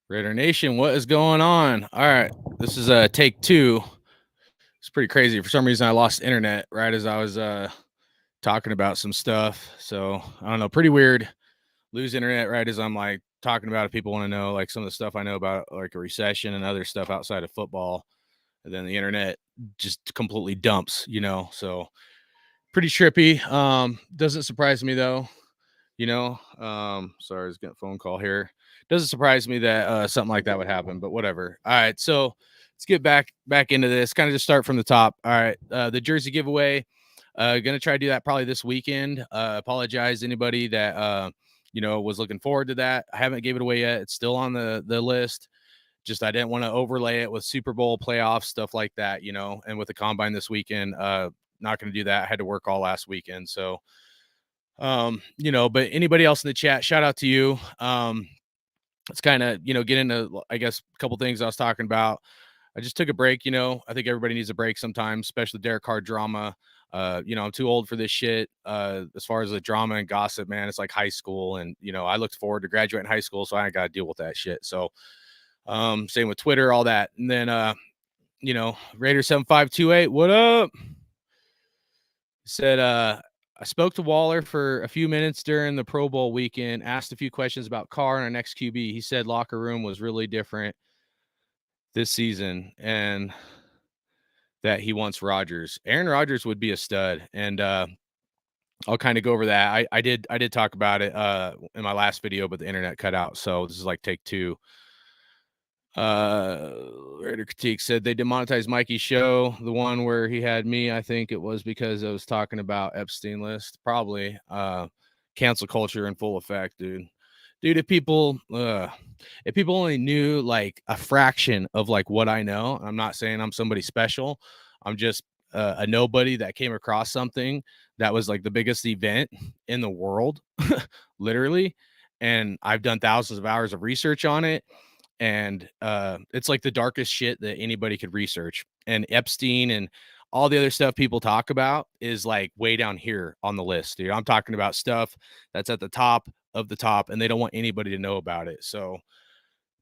Raider Nation, what is going on? All right, this is take two. It's pretty crazy. For some reason, I lost internet right as I was talking about some stuff. So I don't know, pretty weird. Lose internet right as I'm like talking about it. People want to know like some of the stuff I know about like a recession and other stuff outside of football, and then the internet just completely dumps. So pretty trippy. Doesn't surprise me though. Sorry, I was getting a phone call here. Doesn't surprise me that something like that would happen, but whatever. All right, so let's get back into this. Kind of just start from the top. All right, the jersey giveaway. Gonna try to do that probably this weekend. Apologize to anybody that was looking forward to that. I haven't gave it away yet. It's still on the list. Just I didn't want to overlay it with Super Bowl playoff stuff like that, and with the combine this weekend, not going to do that. I had to work all last weekend, so but anybody else in the chat, shout out to you. Let's kind of, get into, I guess, a couple things I was talking about. I just took a break. I think everybody needs a break sometimes, especially Derek Carr drama. I'm too old for this shit. As far as the drama and gossip, man, it's like high school. And, I looked forward to graduating high school, so I ain't got to deal with that shit. So, same with Twitter, all that. And then, Raider 7528, what up? Said, I spoke to Waller for a few minutes during the Pro Bowl weekend, asked a few questions about Carr and our next QB. He said locker room was really different this season and that he wants Rodgers. Aaron Rodgers would be a stud. And I'll kind of go over that. I did talk about it in my last video, but the internet cut out. So this is like take two. Raider Critique said they demonetized Mikey's show, the one where he had me. I think it was because I was talking about Epstein list. Probably cancel culture in full effect, dude. If people only knew like a fraction of like what I know, I'm not saying I'm somebody special. I'm just a nobody that came across something that was like the biggest event in the world, literally. And I've done thousands of hours of research on it, and it's like the darkest shit that anybody could research. And Epstein and all the other stuff people talk about is like way down here on the list, dude. I'm talking about stuff that's at the top of the top, and they don't want anybody to know about it. So,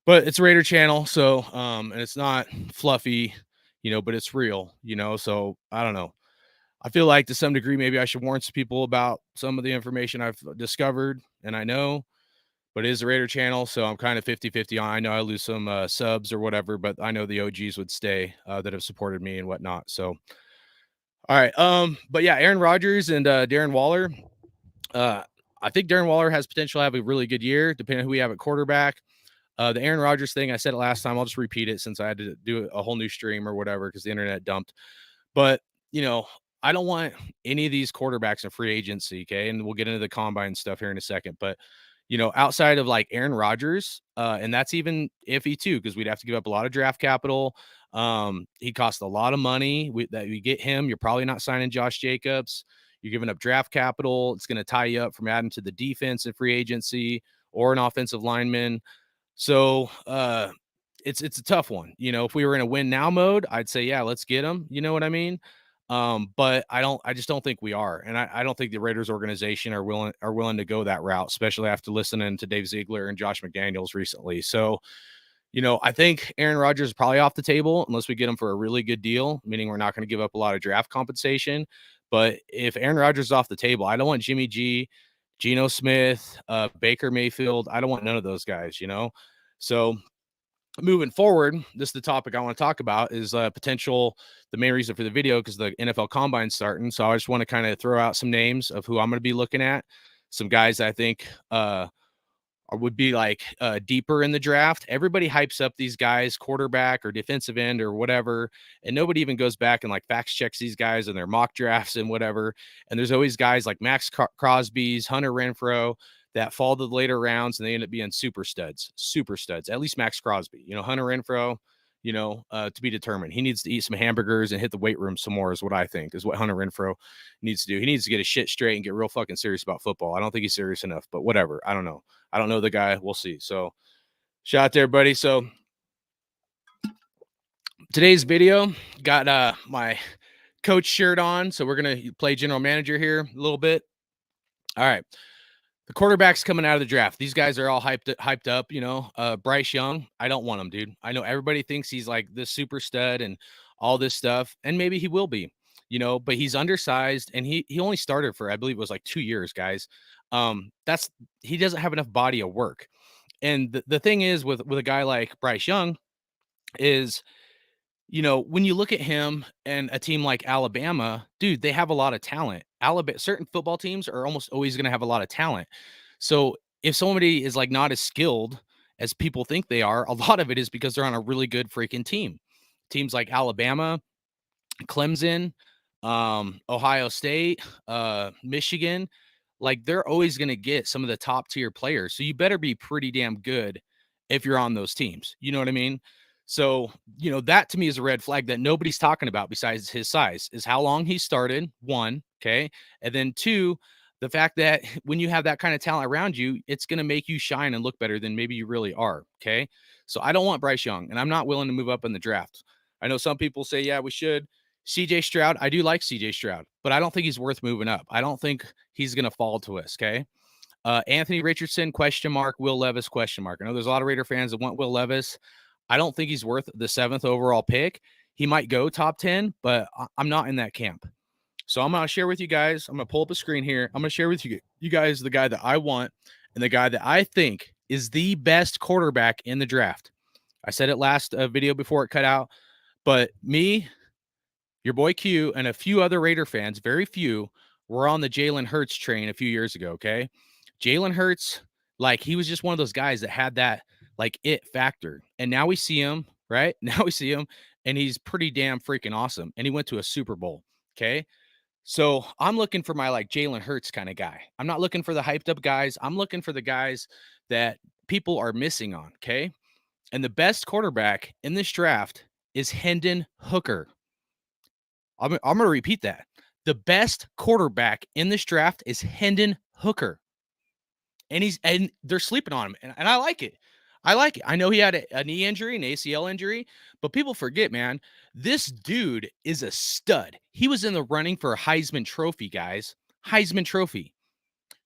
but it's Raider channel, so and it's not fluffy, but it's real, so I don't know. I feel like to some degree maybe I should warn some people about some of the information I've discovered and I know, but it is a Raider channel, so I'm kind of 50-50 on. I know I lose some subs or whatever, but I know the OGs would stay that have supported me and whatnot. So, all right. But yeah, Aaron Rodgers and Darren Waller. I think Darren Waller has potential to have a really good year, depending on who we have at quarterback. The Aaron Rodgers thing, I said it last time. I'll just repeat it since I had to do a whole new stream or whatever because the internet dumped. But, I don't want any of these quarterbacks in free agency, okay? And we'll get into the combine stuff here in a second. But, outside of like Aaron Rodgers, and that's even iffy too, because we'd have to give up a lot of draft capital. He cost a lot of money. That we get him. You're probably not signing Josh Jacobs. You're giving up draft capital. It's going to tie you up from adding to the defense in free agency or an offensive lineman. So it's a tough one. If we were in a win now mode, I'd say, yeah, let's get him. You know what I mean? But I just don't think we are. And I don't think the Raiders organization are willing to go that route, especially after listening to Dave Ziegler and Josh McDaniels recently. So, I think Aaron Rodgers is probably off the table unless we get him for a really good deal, meaning we're not going to give up a lot of draft compensation. But if Aaron Rodgers is off the table, I don't want Jimmy G, Geno Smith, Baker Mayfield. I don't want none of those guys, So moving forward, this is the topic I want to talk about is the main reason for the video, because the NFL Combine starting. So I just want to kind of throw out some names of who I'm going to be looking at, some guys I think would be like deeper in the draft. Everybody hypes up these guys, quarterback or defensive end or whatever, and nobody even goes back and like fact checks these guys in their mock drafts and whatever. And there's always guys like Max Crosby's, Hunter Renfrow that fall to the later rounds and they end up being super studs, at least Max Crosby. Hunter Renfrow, to be determined. He needs to eat some hamburgers and hit the weight room some more is what I think is what Hunter Renfrow needs to do. He needs to get his shit straight and get real fucking serious about football. I don't think he's serious enough, but whatever. I don't know. I don't know the guy. We'll see. So shout out there, buddy. So today's video got my coach shirt on. So we're going to play general manager here a little bit. All right. The quarterbacks coming out of the draft. These guys are all hyped up, you know. Bryce Young, I don't want him, dude. I know everybody thinks he's like this super stud and all this stuff, and maybe he will be, you know, but he's undersized and he only started for, I believe it was like 2 years, guys. That's he doesn't have enough body of work. And the thing is with a guy like Bryce Young is, you know, when you look at him and a team like Alabama, dude, they have a lot of talent. Alabama, certain football teams are almost always going to have a lot of talent. So if somebody is like not as skilled as people think they are, a lot of it is because they're on a really good freaking team. Teams like Alabama, Clemson, Ohio State, Michigan, like they're always going to get some of the top tier players. So you better be pretty damn good if you're on those teams. You know what I mean? So, you know, that to me is a red flag that nobody's talking about besides his size is how long he started, one, okay? And then two, the fact that when you have that kind of talent around you, it's going to make you shine and look better than maybe you really are, okay? So I don't want Bryce Young, and I'm not willing to move up in the draft. I know some people say, yeah, we should. CJ Stroud, I do like CJ Stroud, but I don't think he's worth moving up. I don't think he's going to fall to us, okay? Anthony Richardson, question mark. Will Levis, question mark. I know there's a lot of Raider fans that want Will Levis. I don't think he's worth the 7th overall pick. He might go top 10, but I'm not in that camp. So I'm going to share with you guys. I'm going to pull up a screen here. I'm going to share with you guys the guy that I want and the guy that I think is the best quarterback in the draft. I said it last video before it cut out, but me, your boy Q, and a few other Raider fans, very few, were on the Jalen Hurts train a few years ago, okay? Jalen Hurts, like, he was just one of those guys that had that, like, it factor. And now we see him, right? Now we see him, and he's pretty damn freaking awesome. And he went to a Super Bowl, okay? So I'm looking for my, like, Jalen Hurts kind of guy. I'm not looking for the hyped up guys. I'm looking for the guys that people are missing on, okay? And the best quarterback in this draft is Hendon Hooker. I'm going to repeat that. The best quarterback in this draft is Hendon Hooker. And they're sleeping on him. And I like it. I like it. I know he had a knee injury, an ACL injury, but people forget, man, this dude is a stud. He was in the running for a Heisman Trophy, guys. Heisman Trophy.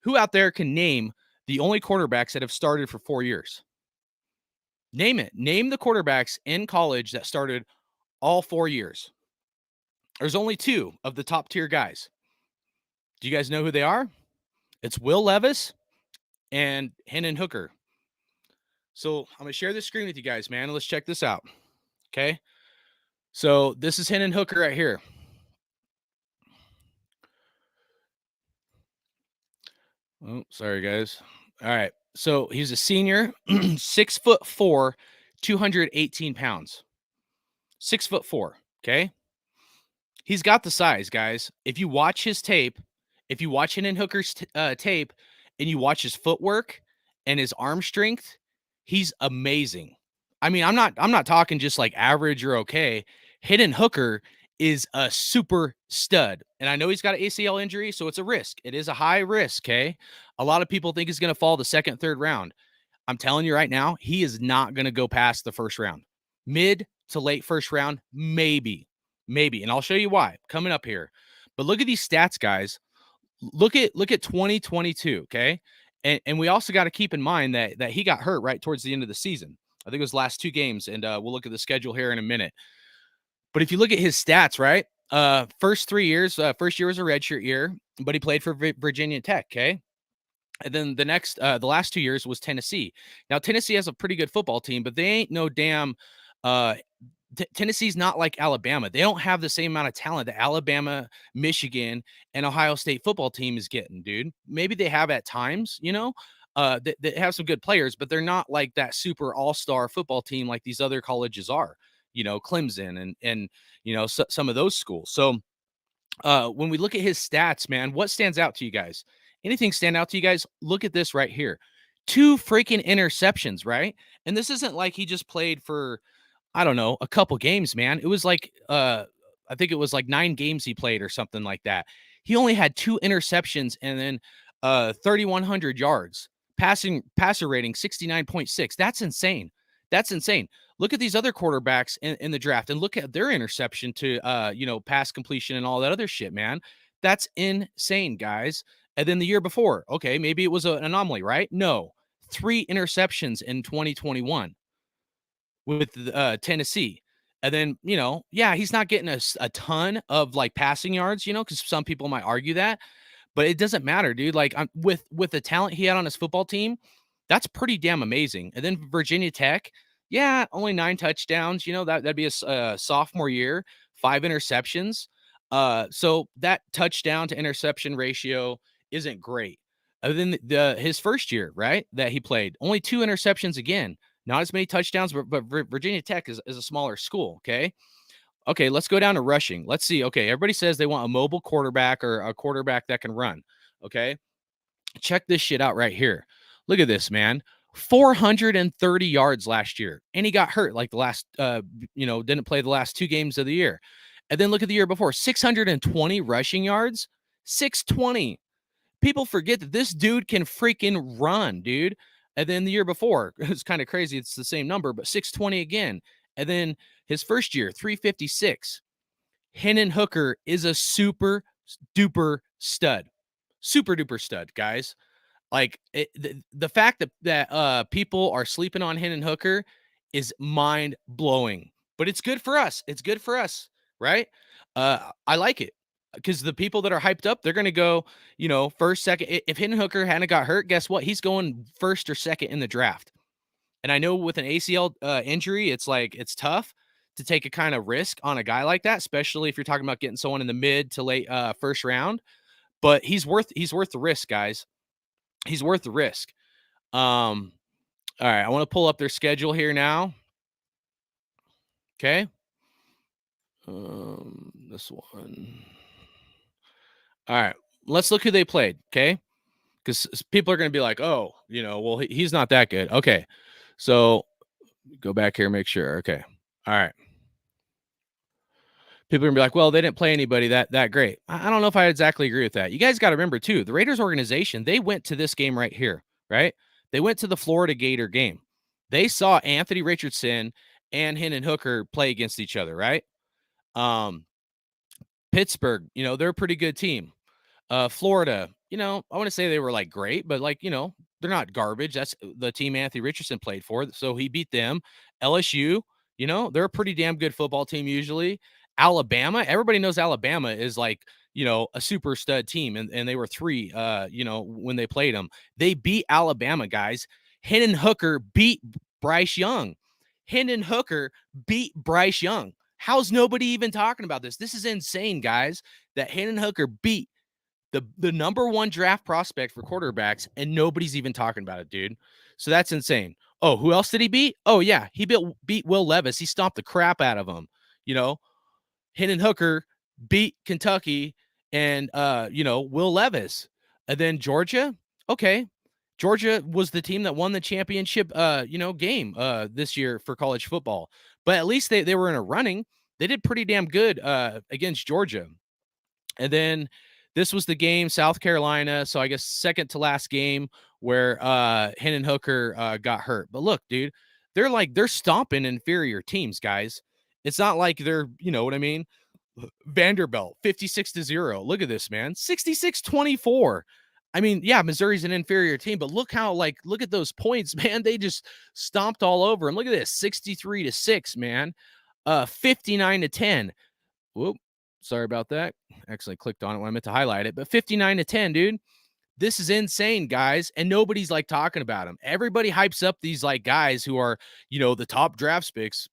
Who out there can name the only quarterbacks that have started for 4 years? Name it. Name the quarterbacks in college that started all 4 years. There's only 2 of the top tier guys. Do you guys know who they are? It's Will Levis and Hendon Hooker. So I'm going to share this screen with you guys, man. Let's check this out. Okay. So this is Hendon Hooker right here. Oh, sorry, guys. All right. So he's a senior, 6'4", 218 pounds. 6'4". Okay. He's got the size, guys. If you watch his tape, if you watch Hendon Hooker's tape and you watch his footwork and his arm strength, he's amazing. I mean, I'm not talking just like average or okay. Hendon Hooker is a super stud. And I know he's got an ACL injury, so it's a risk. It is a high risk, okay? A lot of people think he's going to fall the 2nd, 3rd round. I'm telling you right now, he is not going to go past the 1st round. Mid to late 1st round, maybe. And I'll show you why coming up here. But look at these stats, guys. Look at 2022, okay? And we also got to keep in mind that he got hurt right towards the end of the season. I think it was last 2 games, and we'll look at the schedule here in a minute. But if you look at his stats, right? First 3 years, first year was a redshirt year, but he played for Virginia Tech, okay? And then the last 2 years was Tennessee. Now, Tennessee has a pretty good football team, but they ain't no damn Tennessee's not like Alabama. They don't have the same amount of talent that Alabama, Michigan, and Ohio State football team is getting, dude. Maybe they have at times, you know, they have some good players, but they're not like that super all-star football team like these other colleges are, you know, Clemson and you know, some of those schools. So when we look at his stats, man, what stands out to you guys? Anything stand out to you guys? Look at this right here. 2 freaking interceptions, right? And this isn't like he just played for, I don't know, a couple games, man. It was like, I think it was like 9 games he played or something like that. He only had 2 interceptions and then 3,100 yards. Passer rating 69.6. That's insane. That's insane. Look at these other quarterbacks in the draft and look at their interception to, you know, pass completion and all that other shit, man. That's insane, guys. And then the year before, okay, maybe it was an anomaly, right? No, 3 interceptions in 2021 with Tennessee. And then, yeah, he's not getting a ton of like passing yards, because some people might argue that, but it doesn't matter, dude. Like with the talent he had on his football team, that's pretty damn amazing. And then Virginia Tech, yeah, only 9 touchdowns. That'd be a sophomore year, 5 interceptions. So that touchdown to interception ratio isn't great. Other than his first year, right, that he played, only 2 interceptions again, not as many touchdowns, but Virginia Tech is a smaller school. Okay, let's go down to rushing. Let's see. Okay, everybody says they want a mobile quarterback or a quarterback that can run. Okay, check this shit out right here. Look at this, man. 430 yards last year, and he got hurt like the last, didn't play the last 2 games of the year. And then look at the year before, 620 rushing yards, 620. People forget that this dude can freaking run, dude. And then the year before, it's kind of crazy. It's the same number, but 620 again. And then his first year, 356. Hendon Hooker is a super duper stud. Super duper stud, guys. Like the fact that people are sleeping on Hendon Hooker is mind blowing. But it's good for us. It's good for us, right? I like it because the people that are hyped up, they're going to go, first, second. If Hendon Hooker hadn't got hurt, guess what? He's going first or second in the draft. And I know with an ACL injury, it's like it's tough to take a kind of risk on a guy like that, especially if you're talking about getting someone in the mid to late first round. But he's worth the risk, guys. He's worth the risk. All right, I want to pull up their schedule here now. Okay. This one. All right, let's look who they played. Okay, because people are going to be like, oh, well, he's not that good. Okay, so go back here, make sure. Okay, all right. People are gonna be like, well, they didn't play anybody that great. I don't know if I exactly agree with that. You guys got to remember too, the Raiders organization, they went to this game right here, right? They went to the Florida Gator game. They saw Anthony Richardson and Hendon Hooker play against each other, right? Pittsburgh, they're a pretty good team. Florida, I want to say they were like great, but like, they're not garbage. That's the team Anthony Richardson played for. So he beat them. LSU, they're a pretty damn good football team usually. Alabama, everybody knows Alabama is like, a super stud team. And they were 3, when they played them. They beat Alabama, guys. Hendon Hooker beat Bryce Young. Hendon Hooker beat Bryce Young. How's nobody even talking about this? This is insane, guys, that Hendon Hooker beat the number 1 draft prospect for quarterbacks, and nobody's even talking about it, dude. So that's insane. Oh, who else did he beat? Oh, yeah, he beat Will Levis. He stomped the crap out of him. Hendon Hooker beat Kentucky and, Will Levis. And then Georgia, okay. Georgia was the team that won the championship, game this year for college football. But at least they were in a running. They did pretty damn good against Georgia. And then this was the game, South Carolina. So I guess second to last game where Hendon Hooker got hurt. But look, dude, they're stomping inferior teams, guys. It's not like they're, you know what I mean? Vanderbilt 56-0. Look at this, man. 66-24. I mean, yeah, Missouri's an inferior team, but look at those points, man. They just stomped all over them. Look at this, 63-6, man. 59-10. Whoop. Sorry about that. Actually clicked on it when I meant to highlight it, but 59-10, dude. This is insane, guys. And nobody's like talking about them. Everybody hypes up these like guys who are, the top draft picks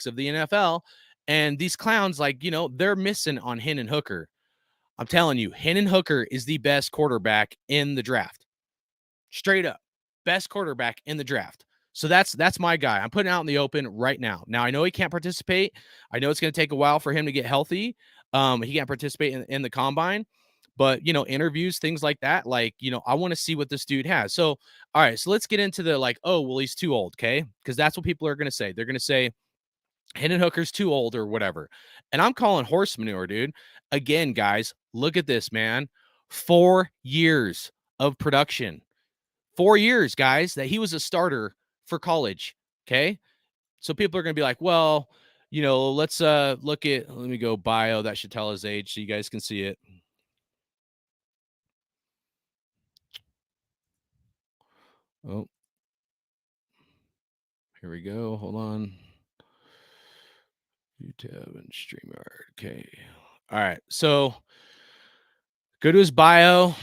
of the NFL. And these clowns, like, they're missing on Hendon Hooker. I'm telling you, Hendon Hooker is the best quarterback in the draft. Straight up. Best quarterback in the draft. So that's my guy. I'm putting out in the open right now. Now, I know he can't participate. I know it's going to take a while for him to get healthy. He can't participate in the combine. But, interviews, things like that, like, I want to see what this dude has. So, all right, so let's get into the like, oh, well, he's too old, okay? Because that's what people are going to say. They're going to say Hendon Hooker's too old or whatever. And I'm calling horse manure, dude. Again, guys, look at this, man. 4 years of production. 4 years, guys, that he was a starter for college, okay? So people are going to be like, well, let's look at, let me go bio. That should tell his age so you guys can see it. Oh, here we go. Hold on. YouTube and StreamYard. Okay. All right. So go to his bio.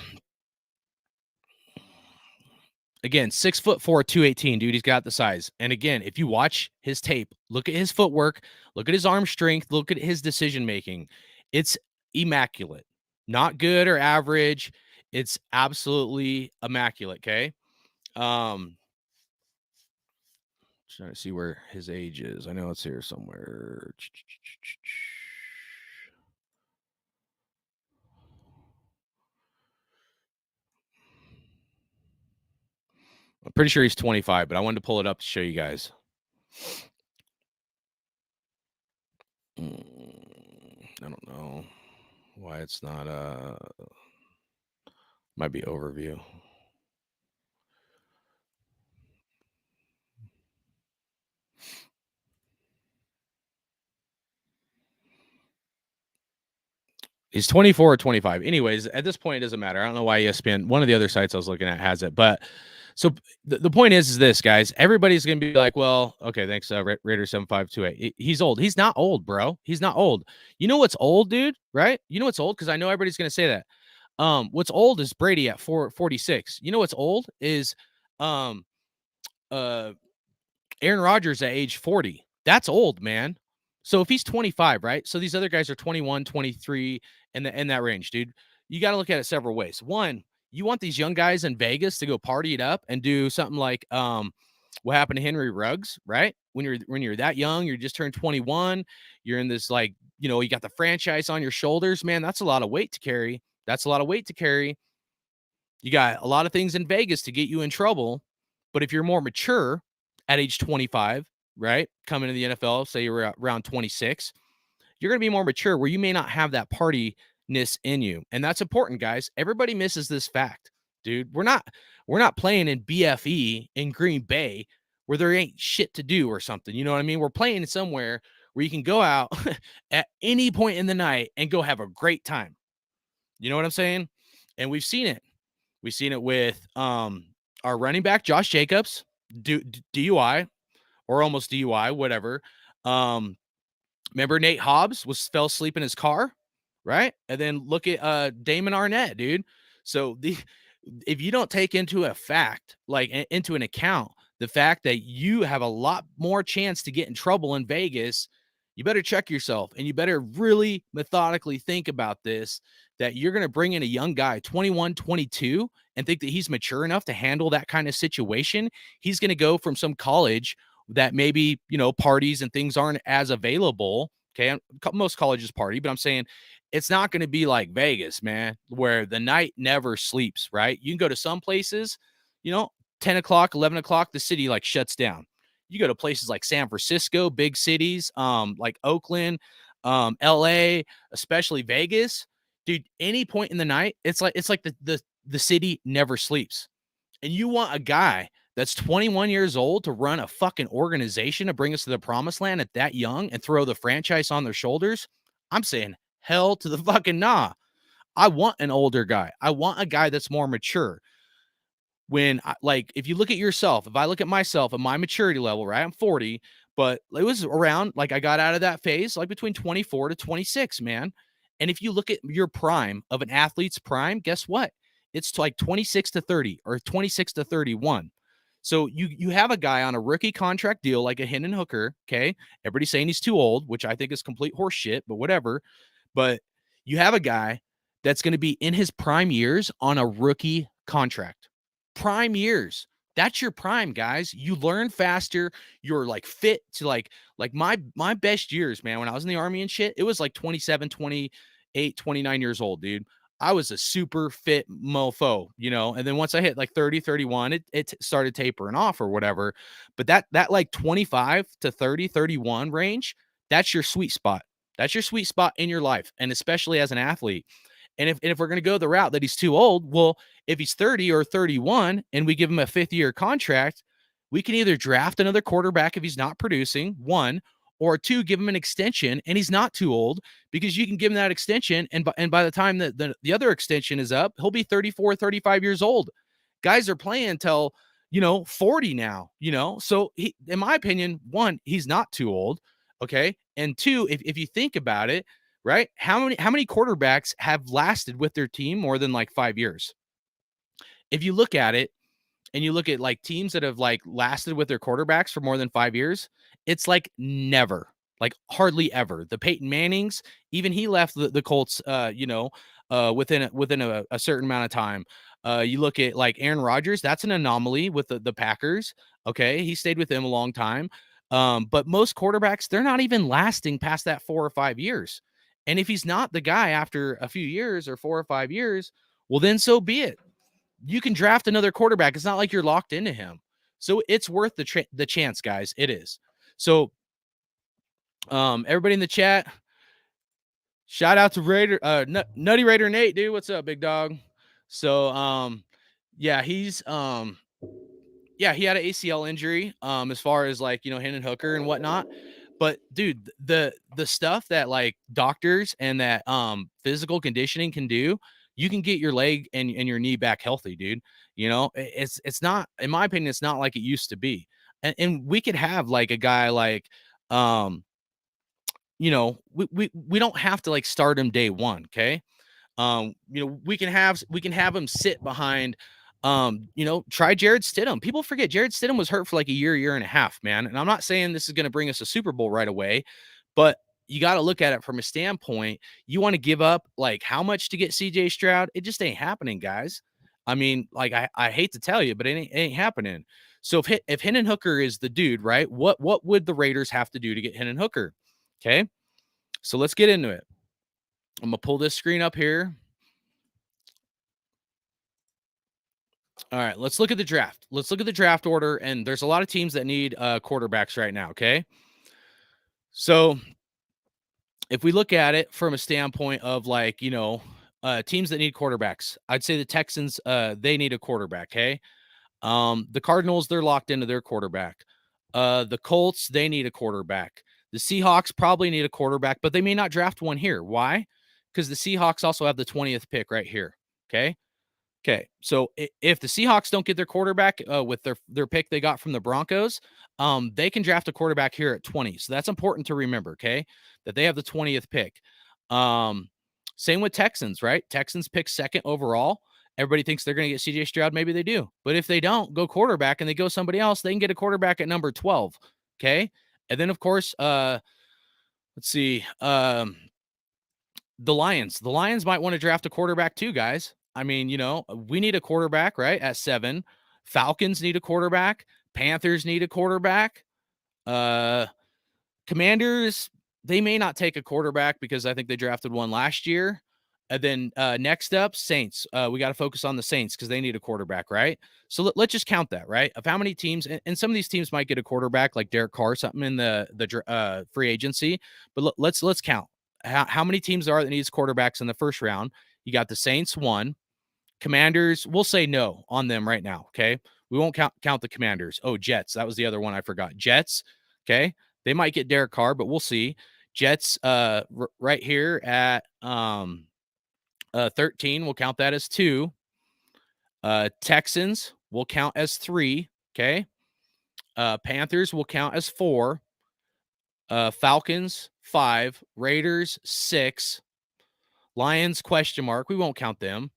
Again, 6'4", 218, dude. He's got the size. And again, if you watch his tape, look at his footwork, look at his arm strength, look at his decision making. It's immaculate. Not good or average. It's absolutely immaculate. Okay. Um, trying to see where his age is. I know it's here somewhere. I'm pretty sure he's 25, but I wanted to pull it up to show you guys. I don't know why it's not might be overview. He's 24 or 25. Anyways, at this point, it doesn't matter. I don't know why ESPN, one of the other sites I was looking at has it. But so the point is this, guys. Everybody's going to be like, well, okay, thanks, Raider 7528. He's old. He's not old, bro. He's not old. You know what's old, dude? Right? You know what's old? Because I know everybody's going to say that. What's old is Brady at 46. You know what's old is um Aaron Rodgers at age 40. That's old, man. So if he's 25, right? So these other guys are 21, 23 in that range, dude. You got to look at it several ways. One, you want these young guys in Vegas to go party it up and do something like what happened to Henry Ruggs, right? When you're that young, you're just turned 21, you're in this like, you got the franchise on your shoulders, man. That's a lot of weight to carry. That's a lot of weight to carry. You got a lot of things in Vegas to get you in trouble. But if you're more mature at age 25, right? Coming to the NFL, say you're around 26, you're going to be more mature where you may not have that partiness in you. And that's important, guys. Everybody misses this fact, dude. We're not playing in BFE in Green Bay where there ain't shit to do or something. You know what I mean? We're playing somewhere where you can go out at any point in the night and go have a great time. You know what I'm saying? And we've seen it. We've seen it with our running back, Josh Jacobs, DUI or almost DUI, whatever. Remember Nate Hobbs fell asleep in his car, right? And then look at Damon Arnett, dude. So if you don't take into an account the fact that you have a lot more chance to get in trouble in Vegas, you better check yourself and you better really methodically think about this, that you're going to bring in a young guy, 21, 22, and think that he's mature enough to handle that kind of situation. He's going to go from some college that maybe, parties and things aren't as available. Okay. Most colleges party, but I'm saying it's not going to be like Vegas, man, where the night never sleeps, right? You can go to some places, 10 o'clock, 11 o'clock, the city like shuts down. You go to places like San Francisco, big cities, like Oakland, LA, especially Vegas, dude, any point in the night, it's like the city never sleeps. And you want a guy that's 21 years old to run a fucking organization to bring us to the promised land at that young and throw the franchise on their shoulders? I'm saying hell to the fucking nah. I want an older guy. I want a guy that's more mature. If you look at yourself, if I look at myself at my maturity level, right? I'm 40, but it was around like I got out of that phase like between 24 to 26, man. And if you look at your prime of an athlete's prime, guess what? It's like 26 to 30 or 26 to 31. So you have a guy on a rookie contract deal like a Hendon Hooker, okay? Everybody's saying he's too old, which I think is complete horseshit, but whatever. But you have a guy that's going to be in his prime years on a rookie contract. Prime years. That's your prime, guys. You learn faster. You're like fit to like my best years, man. When I was in the army and shit, it was like 27, 28, 29 years old, dude. I was a super fit mofo, and then once I hit like 30, 31, it started tapering off or whatever. But that like 25 to 30, 31 range, that's your sweet spot. That's your sweet spot in your life, and especially as an athlete. And if we're going to go the route that he's too old, well, if he's 30 or 31 and we give him a 5th-year contract, we can either draft another quarterback if he's not producing, one, or two, give him an extension and he's not too old, because you can give him that extension. And by the time that the other extension is up, he'll be 34, 35 years old. Guys are playing until, 40 now, So he, in my opinion, one, he's not too old. Okay. And two, if you think about it, right? How many quarterbacks have lasted with their team more than like 5 years? If you look at it and you look at like teams that have like lasted with their quarterbacks for more than 5 years, it's like never, like hardly ever. The Peyton Mannings, even he left the Colts, within a certain amount of time. You look at like Aaron Rodgers, that's an anomaly with the Packers. Okay, he stayed with them a long time. But most quarterbacks, they're not even lasting past that 4 or 5 years. And if he's not the guy after a few years or 4 or 5 years, well, then so be it. You can draft another quarterback. It's not like you're locked into him. So it's worth the chance, guys. It is. So everybody in the chat, shout out to Raider Nutty Raider Nate, dude. What's up, big dog? So yeah, he's yeah, he had an ACL injury as far as like, Hendon Hooker and whatnot. But dude, the stuff that like doctors and that physical conditioning can do, you can get your leg and your knee back healthy, dude. It's not, in my opinion, it's not like it used to be. And we could have like a guy like we don't have to like start him day one, okay? We can have him sit behind try Jared Stidham. People forget Jared Stidham was hurt for like a year and a half, man. And I'm not saying this is going to bring us a Super Bowl right away, but you got to look at it from a standpoint. You want to give up like how much to get CJ Stroud? It just ain't happening, guys. I mean, like I hate to tell you, but it ain't happening. So if Hendon Hooker is the dude, right? What would the Raiders have to do to get Hendon Hooker? Okay. So let's get into it. I'm gonna pull this screen up here. All right, let's look at the draft. Let's look at the draft order, and there's a lot of teams that need quarterbacks right now. Okay, so if we look at it from a standpoint of like teams that need quarterbacks, I'd say the Texans they need a quarterback. Okay, the Cardinals, they're locked into their quarterback. The Colts, they need a quarterback. The Seahawks probably need a quarterback, but they may not draft one here. Why? Because the Seahawks also have the 20th pick right here. Okay. Okay, so if the Seahawks don't get their quarterback with their pick they got from the Broncos, they can draft a quarterback here at 20. So that's important to remember, okay? That they have the 20th pick. Same with Texans, right? Texans pick second overall. Everybody thinks they're going to get CJ Stroud. Maybe they do. But if they don't go quarterback and they go somebody else, they can get a quarterback at number 12, okay? And then, of course, let's see. The Lions. The Lions might want to draft a quarterback too, guys. I mean, we need a quarterback, right? At 7. Falcons need a quarterback. Panthers need a quarterback. Commanders, they may not take a quarterback because I think they drafted one last year. And then next up, Saints. We got to focus on the Saints because they need a quarterback, right? So let's just count that, right? Of how many teams, and some of these teams might get a quarterback like Derek Carr, something in the free agency. But let's count how many teams are that needs quarterbacks in the first round. You got the Saints 1. Commanders, we'll say no on them right now, okay? We won't count the Commanders. Oh, Jets. That was the other one I forgot. Jets, okay? They might get Derek Carr, but we'll see. Jets right here at 13, we'll count that as 2. Texans will count as 3, okay? Panthers will count as 4. Falcons 5. Raiders 6. Lions question mark. We won't count them.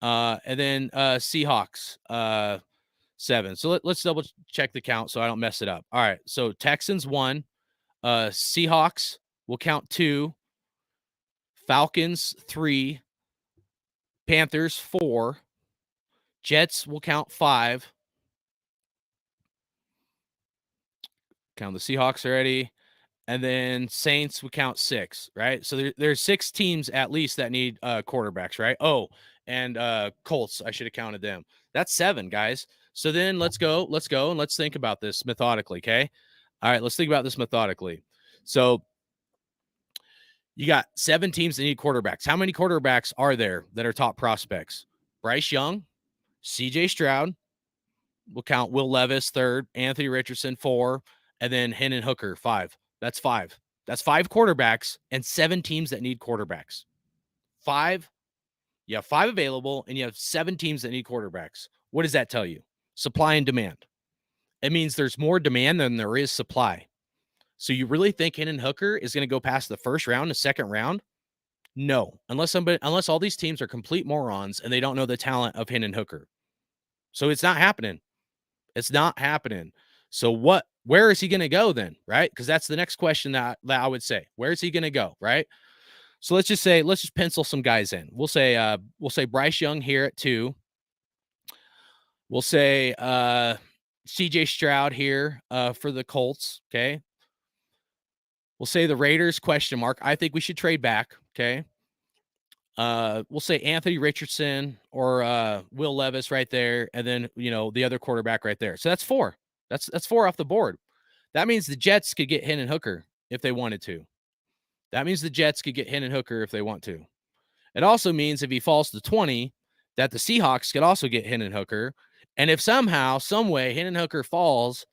And then Seahawks 7. So let's double check the count so I don't mess it up. All right. So Texans 1. Seahawks will count 2. Falcons 3. Panthers 4. Jets will count 5. Count the Seahawks already. And then Saints would count 6, right? So there's 6 teams at least that need quarterbacks, right? Oh, and Colts, I should have counted them. That's 7, guys. So then let's go, and let's think about this methodically, okay? All right, let's think about this methodically. So you got 7 teams that need quarterbacks. How many quarterbacks are there that are top prospects? Bryce Young, CJ Stroud, we'll count Will Levis 3rd, Anthony Richardson 4, and then Hendon Hooker 5. That's 5. That's 5 quarterbacks and 7 teams that need quarterbacks. 5. You have 5 available and you have 7 teams that need quarterbacks. What does that tell you? supply and demand. It means there's more demand than there is supply. So you really think Hendon Hooker is going to go past the first round, the second round? No, unless all these teams are complete morons and they don't know the talent of Hendon Hooker. So it's not happening. It's not happening. So where is he going to go then? Right? Because that's the next question that I would say. Where is he going to go? Right? So let's just pencil some guys in. We'll say Bryce Young here at 2. We'll say CJ Stroud here for the Colts. Okay. We'll say the Raiders, question mark. I think we should trade back. Okay. We'll say Anthony Richardson or Will Levis right there. And then, the other quarterback right there. So that's 4. That's 4 off the board. That means the Jets could get Hendon Hooker if they wanted to. That means the Jets could get Hendon Hooker if they want to. It also means if he falls to 20, that the Seahawks could also get Hendon Hooker. And if somehow, some way, Hendon Hooker falls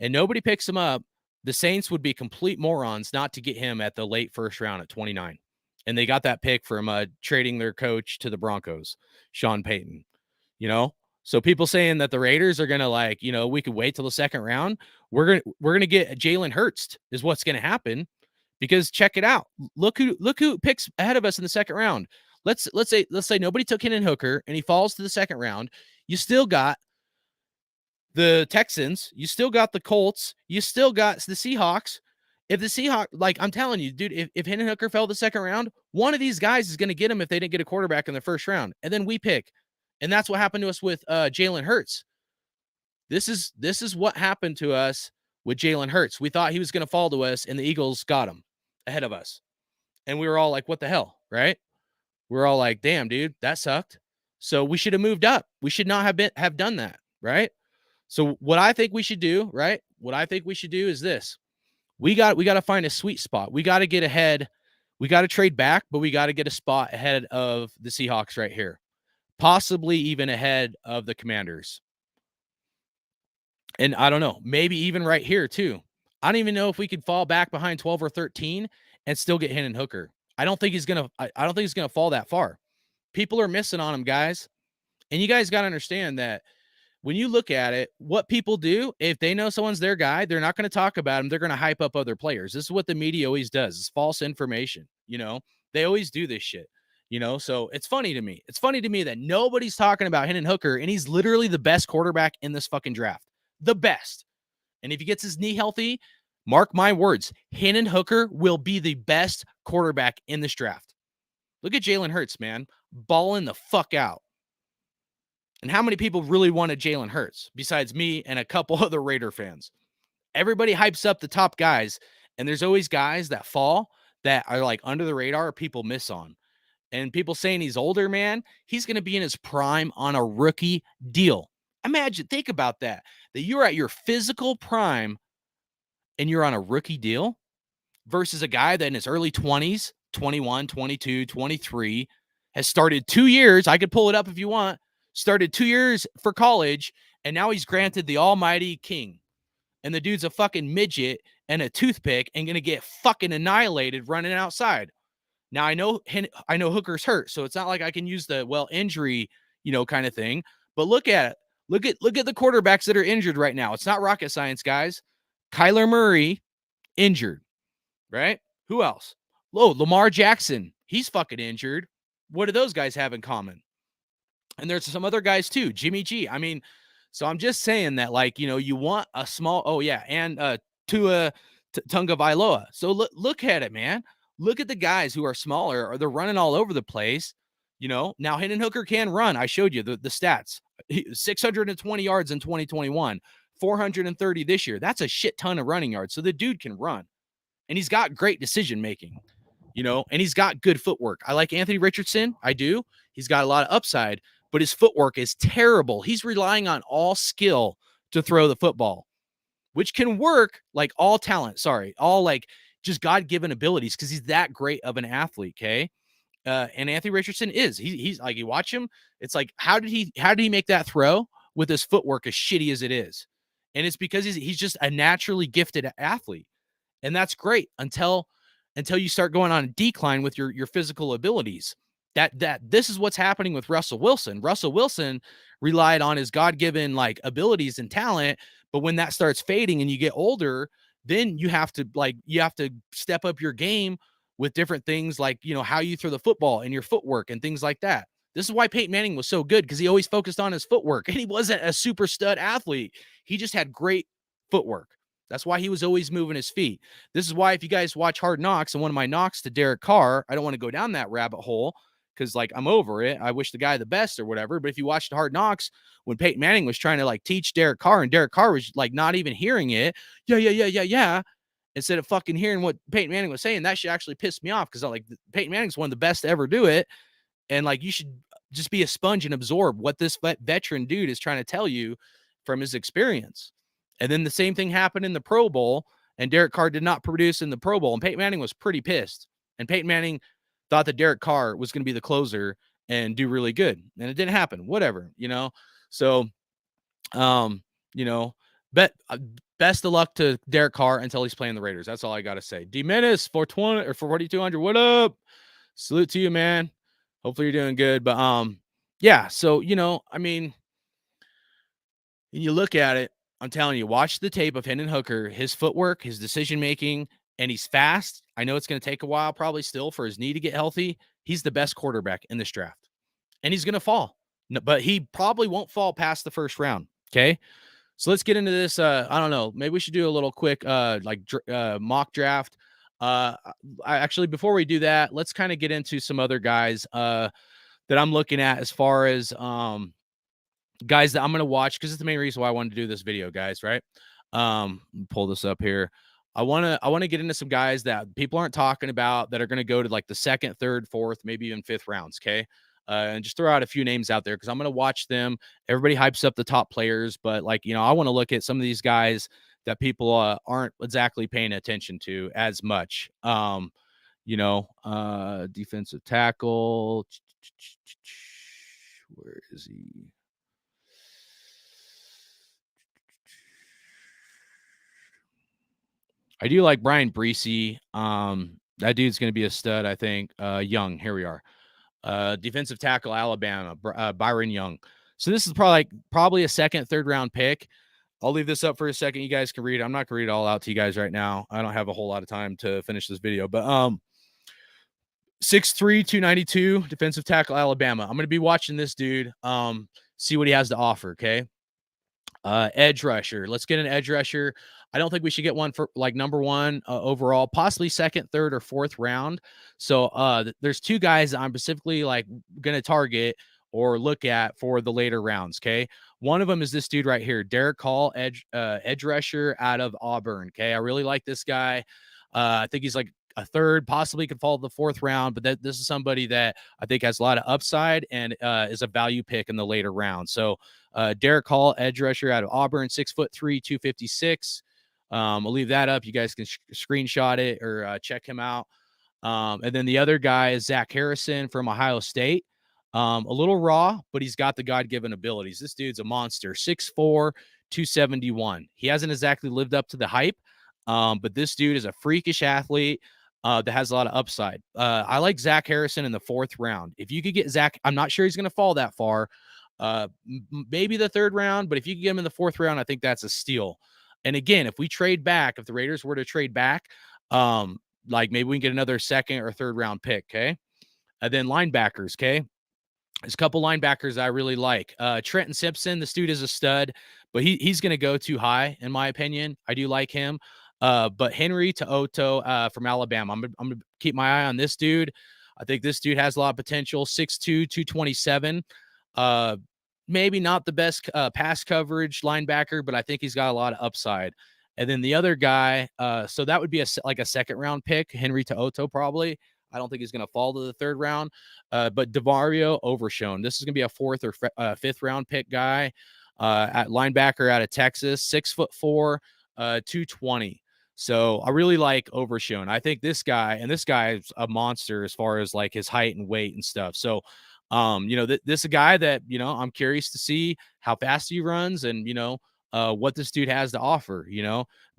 and nobody picks him up, the Saints would be complete morons not to get him at the late first round at 29. And they got that pick from trading their coach to the Broncos, Sean Payton. So people saying that the Raiders are gonna we could wait till the second round. We're gonna get Jalen Hurts is what's gonna happen, because check it out. Look who picks ahead of us in the second round. Let's say nobody took Hendon Hooker and he falls to the second round. You still got the Texans, you still got the Colts, you still got the Seahawks. If the Seahawks, I'm telling you, dude, if Hendon Hooker fell the second round, one of these guys is going to get him if they didn't get a quarterback in the first round. And then we pick. And that's what happened to us with Jalen Hurts. This is what happened to us with Jalen Hurts. We thought he was going to fall to us, and the Eagles got him ahead of us. And we were all like, what the hell, right? We're all like, damn, dude, that sucked. So we should have moved up. We should not have done that, right? So what I think we should do, right? What I think we should do is this. We got to find a sweet spot. We got to get ahead. We got to trade back, but we got to get a spot ahead of the Seahawks right here. Possibly even ahead of the Commanders. And I don't know, maybe even right here too. I don't even know if we could fall back behind 12 or 13 and still get Hendon Hooker. I don't think he's going to fall that far. People are missing on him, guys. And you guys got to understand that when you look at it, what people do, if they know someone's their guy, they're not going to talk about him. They're going to hype up other players. This is what the media always does. It's false information. They always do this shit. So it's funny to me. It's funny to me that nobody's talking about Hendon Hooker, and he's literally the best quarterback in this fucking draft. The best. And if he gets his knee healthy, mark my words, Hendon Hooker will be the best quarterback in this draft. Look at Jalen Hurts, man. Balling the fuck out. And how many people really wanted Jalen Hurts besides me and a couple other Raider fans? Everybody hypes up the top guys, and there's always guys that fall that are like under the radar, people miss on. And people saying he's older, man, he's going to be in his prime on a rookie deal. Think about that you're at your physical prime and you're on a rookie deal versus a guy that in his early 20s, 21, 22, 23, has started 2 years. I could pull it up if you want. Started 2 years for college, and now he's granted the almighty king. And the dude's a fucking midget and a toothpick and going to get fucking annihilated running outside. Now, I know Hooker's hurt, so it's not like I can use the injury, kind of thing. But look at it. Look at the quarterbacks that are injured right now. It's not rocket science, guys. Kyler Murray, injured, right? Who else? Lamar Jackson. He's fucking injured. What do those guys have in common? And there's some other guys too. Jimmy G. So I'm just saying that, you want a small, and Tua Tagovailoa. So look at it, man. Look at the guys who are smaller, or they're running all over the place. Now Hendon Hooker can run. I showed you the stats. 620 yards in 2021, 430 this year. That's a shit ton of running yards. So the dude can run, and he's got great decision making, and he's got good footwork. I like Anthony Richardson. I do. He's got a lot of upside, but his footwork is terrible. He's relying on all skill to throw the football, which can work like all talent. All just God-given abilities, because he's that great of an athlete. Okay. And Anthony Richardson he's like, you watch him, it's like, how did he make that throw with his footwork as shitty as it is? And it's because he's just a naturally gifted athlete. And that's great until you start going on a decline with your physical abilities. that this is what's happening with Russell Wilson. Russell Wilson relied on his God-given like abilities and talent, but when that starts fading and you get older, then you have to step up your game with different things like, how you throw the football and your footwork and things like that. This is why Peyton Manning was so good, because he always focused on his footwork, and he wasn't a super stud athlete. He just had great footwork. That's why he was always moving his feet. This is why, if you guys watch Hard Knocks, and one of my knocks to Derek Carr, I don't want to go down that rabbit hole because like I'm over it. I wish the guy the best or whatever. But if you watched Hard Knocks, when Peyton Manning was trying to like teach Derek Carr, and Derek Carr was like not even hearing it, yeah, instead of fucking hearing what Peyton Manning was saying, that shit actually pissed me off, because I'm like, Peyton Manning's one of the best to ever do it. And like, you should just be a sponge and absorb what this veteran dude is trying to tell you from his experience. And then the same thing happened in the Pro Bowl, and Derek Carr did not produce in the Pro Bowl, and Peyton Manning was pretty pissed. And Peyton Manning thought that Derek Carr was going to be the closer and do really good, and it didn't happen. Whatever, So, you know, best of luck to Derek Carr until he's playing the Raiders. That's all I got to say. D Menace 420 or 4200. What up? Salute to you, man. Hopefully you're doing good. But yeah. So I mean, you look at it. I'm telling you, watch the tape of Hendon Hooker, his footwork, his decision making, and he's fast. I know it's going to take a while, probably still, for his knee to get healthy. He's the best quarterback in this draft, and he's going to fall, but he probably won't fall past the first round. Okay. So let's get into this. I don't know. Maybe we should do a little quick mock draft. Actually, before we do that, let's kind of get into some other guys that I'm looking at as far as guys that I'm going to watch, because it's the main reason why I wanted to do this video, guys. Right? Pull this up here. I want to get into some guys that people aren't talking about that are going to go to like the second, third, fourth, maybe even fifth rounds. Okay. And just throw out a few names out there, because I'm going to watch them. Everybody hypes up the top players, but I want to look at some of these guys that people aren't exactly paying attention to as much. Defensive tackle. Where is he? I do like Brian Breesy. That dude's going to be a stud, I think. Young, here we are. Defensive tackle, Alabama, Byron Young. So this is probably a second, third round pick. I'll leave this up for a second. You guys can read it. I'm not going to read it all out to you guys right now. I don't have a whole lot of time to finish this video, but 6'3", 292, defensive tackle, Alabama. I'm going to be watching this dude, see what he has to offer. Okay. Edge rusher. Let's get an edge rusher. I don't think we should get one for like number one overall, possibly second, third, or fourth round. So there's two guys I'm specifically like going to target or look at for the later rounds. Okay. One of them is this dude right here, Derek Hall, edge rusher out of Auburn. Okay. I really like this guy. I think he's like a third, possibly could fall to the fourth round, but this is somebody that I think has a lot of upside and is a value pick in the later round. So Derek Hall, edge rusher out of Auburn, 6'3", 256. I'll leave that up. You guys can screenshot it or check him out. And then the other guy is Zach Harrison from Ohio State. A little raw, but he's got the God-given abilities. This dude's a monster, 6'4", 271. He hasn't exactly lived up to the hype, but this dude is a freakish athlete that has a lot of upside. I like Zach Harrison in the fourth round. If you could get Zach, I'm not sure he's going to fall that far. Maybe the third round, but if you could get him in the fourth round, I think that's a steal. And again, if we trade back, if the Raiders were to trade back, like maybe we can get another second or third round pick. Okay. And then linebackers. Okay. There's a couple linebackers I really like. Trenton Simpson, this dude is a stud, but he's going to go too high, in my opinion. I do like him. But Henry To'oTo'o from Alabama. I'm going to keep my eye on this dude. I think this dude has a lot of potential. 6'2", 227. Maybe not the best pass coverage linebacker, but I think he's got a lot of upside. And then the other guy, so that would be a second round pick, Henry To'oTo'o probably. I don't think he's going to fall to the third round. But DeMario Overshown, this is going to be a fourth or fifth round pick guy at linebacker out of Texas, 6'4", 220. So I really like Overshown. I think this guy is a monster as far as like his height and weight and stuff. So this is a guy that, I'm curious to see how fast he runs and, what this dude has to offer,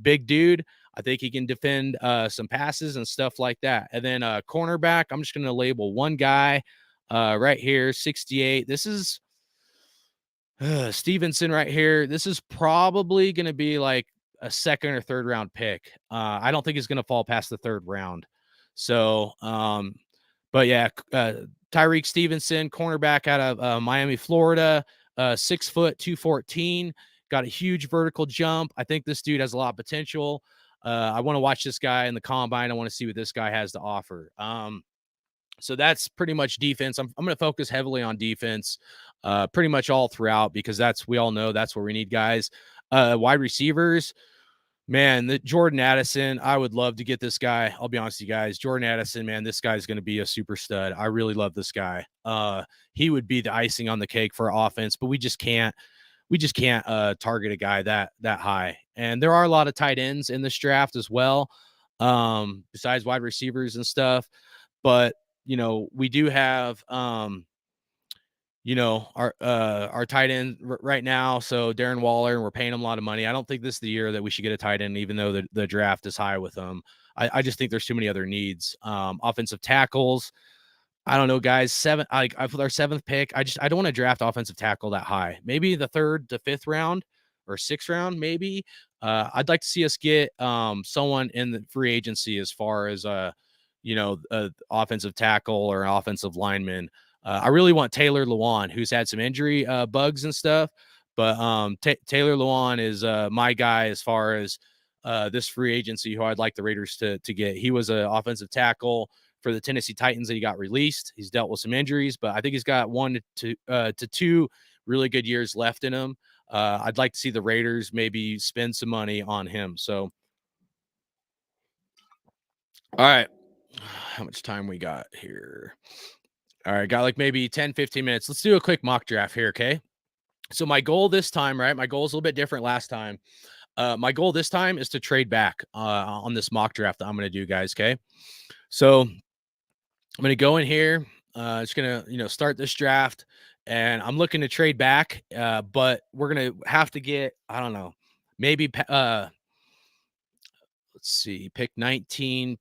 big dude. I think he can defend some passes and stuff like that. And then cornerback, I'm just going to label one guy. Right here, 68. This is Stevenson right here. This is probably going to be like a second or third round pick. I don't think he's going to fall past the third round. So, but yeah, Tyreek Stevenson, cornerback out of Miami, Florida, 6 foot, 214, got a huge vertical jump. I think this dude has a lot of potential. I want to watch this guy in the combine. I want to see what this guy has to offer. So that's pretty much defense. I'm going to focus heavily on defense, pretty much all throughout, because we all know that's where we need guys. Wide receivers, man, the Jordan Addison, I would love to get this guy. I'll be honest with you guys. Jordan Addison, man, this guy's going to be a super stud. I really love this guy. He would be the icing on the cake for offense, but we just can't target a guy that high. And there are a lot of tight ends in this draft as well, besides wide receivers and stuff. But we do have our tight end right now. So Darren Waller, and we're paying him a lot of money. I don't think this is the year that we should get a tight end, even though the draft is high with him. I just think there's too many other needs. Offensive tackles, I don't know, guys. With our 7th pick, I don't want to draft offensive tackle that high. Maybe the 3rd to 5th round or 6th round, maybe. I'd like to see us get someone in the free agency as far as offensive tackle or an offensive lineman. I really want Taylor Lewan, who's had some injury bugs and stuff, but Taylor Lewan is my guy as far as this free agency, who I'd like the Raiders to get. He was an offensive tackle for the Tennessee Titans, that he got released. He's dealt with some injuries, but I think he's got 1 to 2 really good years left in him. I'd like to see the Raiders maybe spend some money on him. So, all right, how much time we got here? All right, got like maybe 10, 15 minutes. Let's do a quick mock draft here, okay? So my goal this time, right? My goal is a little bit different last time. My goal this time is to trade back on this mock draft that I'm going to do, guys, okay? So I'm going to go in here. Just going to, start this draft, and I'm looking to trade back, but we're going to have to get, I don't know, maybe, let's see, pick 19.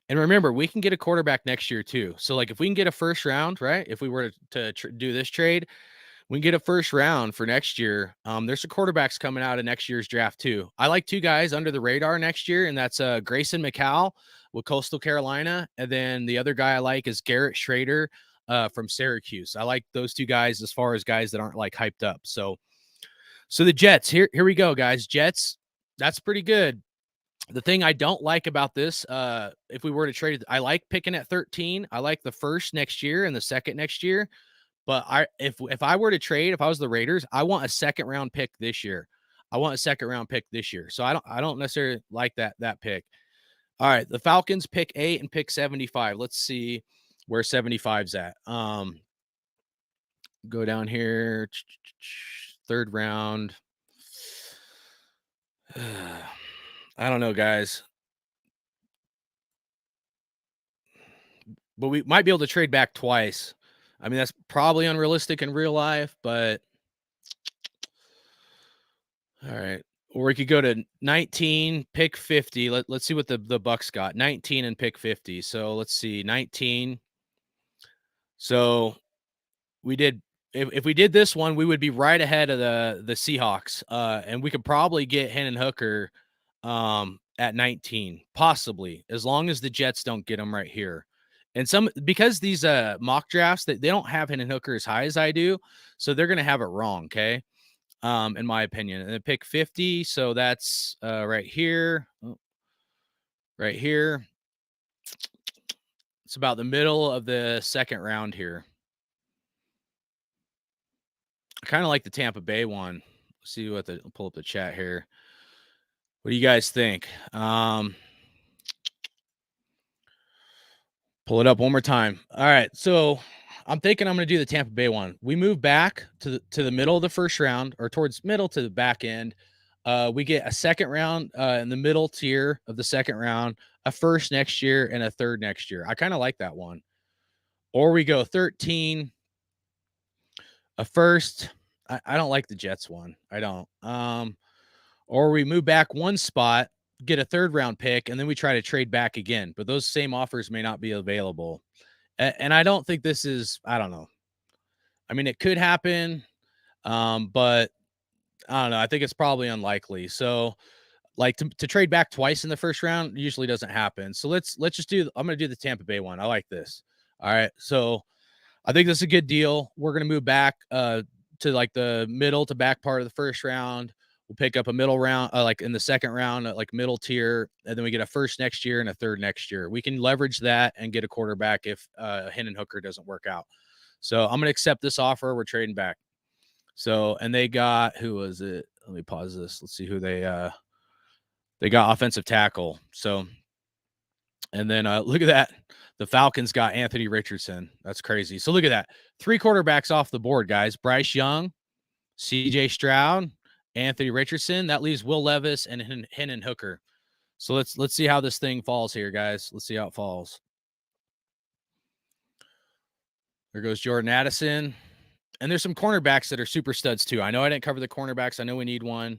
And remember, we can get a quarterback next year too. So like if we can get a first round, right? If we were to do this trade, we can get a first round for next year. There's some quarterbacks coming out of next year's draft too. I like 2 guys under the radar next year, and that's Grayson McCall with Coastal Carolina, and then the other guy I like is Garrett Schrader from Syracuse. I like those 2 guys as far as guys that aren't like hyped up. So the Jets, here we go, guys. Jets, that's pretty good. The thing I don't like about this, if we were to trade, I like picking at 13. I like the first next year and the second next year. But if I were to trade, if I was the Raiders, I want a second round pick this year. So I don't necessarily like that pick. All right, the Falcons pick 8 and pick 75. Let's see where 75's at. Go down here, 3rd round. I don't know, guys. But we might be able to trade back twice. I mean, that's probably unrealistic in real life, but all right. Or we could go to 19, pick 50. Let's see what the Bucks got. 19 and pick 50. So let's see, 19. So we did, if we did this one, we would be right ahead of the Seahawks. And we could probably get Hendon Hooker at 19, possibly, as long as the Jets don't get him right here. And because these mock drafts, they don't have Hendon Hooker as high as I do, so they're gonna have it wrong, okay? In my opinion. And then pick 50, so that's right here. Right here. It's about the middle of the 2nd round here. I kind of like the Tampa Bay one. Let's see what I'll pull up the chat here. What do you guys think? Pull it up one more time. All right, so I'm thinking I'm going to do the Tampa Bay one. We move back to the middle of the 1st round, or towards middle to the back end. We get a 2nd round in the middle tier of the 2nd round, a 1st next year, and a 3rd next year. I kind of like that one. Or we go 13, a 1st. I don't like the Jets one. I don't. Or we move back one spot, get a 3rd round pick, and then we try to trade back again. But those same offers may not be available. And I don't think this is, I don't know. I mean, it could happen, but I don't know. I think it's probably unlikely. So, like to trade back twice in the first round usually doesn't happen. So let's just do. I'm gonna do the Tampa Bay one. I like this. All right. So I think this is a good deal. We're gonna move back to like the middle to back part of the first round. We'll pick up a middle round, like in the second round, like middle tier, and then we get a first next year and a third next year. We can leverage that and get a quarterback if Hendon Hooker doesn't work out. So I'm gonna accept this offer. We're trading back. So and they got, who was it? Let me pause this. Let's see who they got offensive tackle. So and then look at that. The Falcons got Anthony Richardson. That's crazy. So look at that. 3 quarterbacks off the board, guys. Bryce Young, CJ Stroud, Anthony Richardson. That leaves Will Levis and Hendon Hooker. So let's see how this thing falls here, guys. Let's see how it falls. There goes Jordan Addison. And there's some cornerbacks that are super studs too. I know I didn't cover the cornerbacks. I know we need one.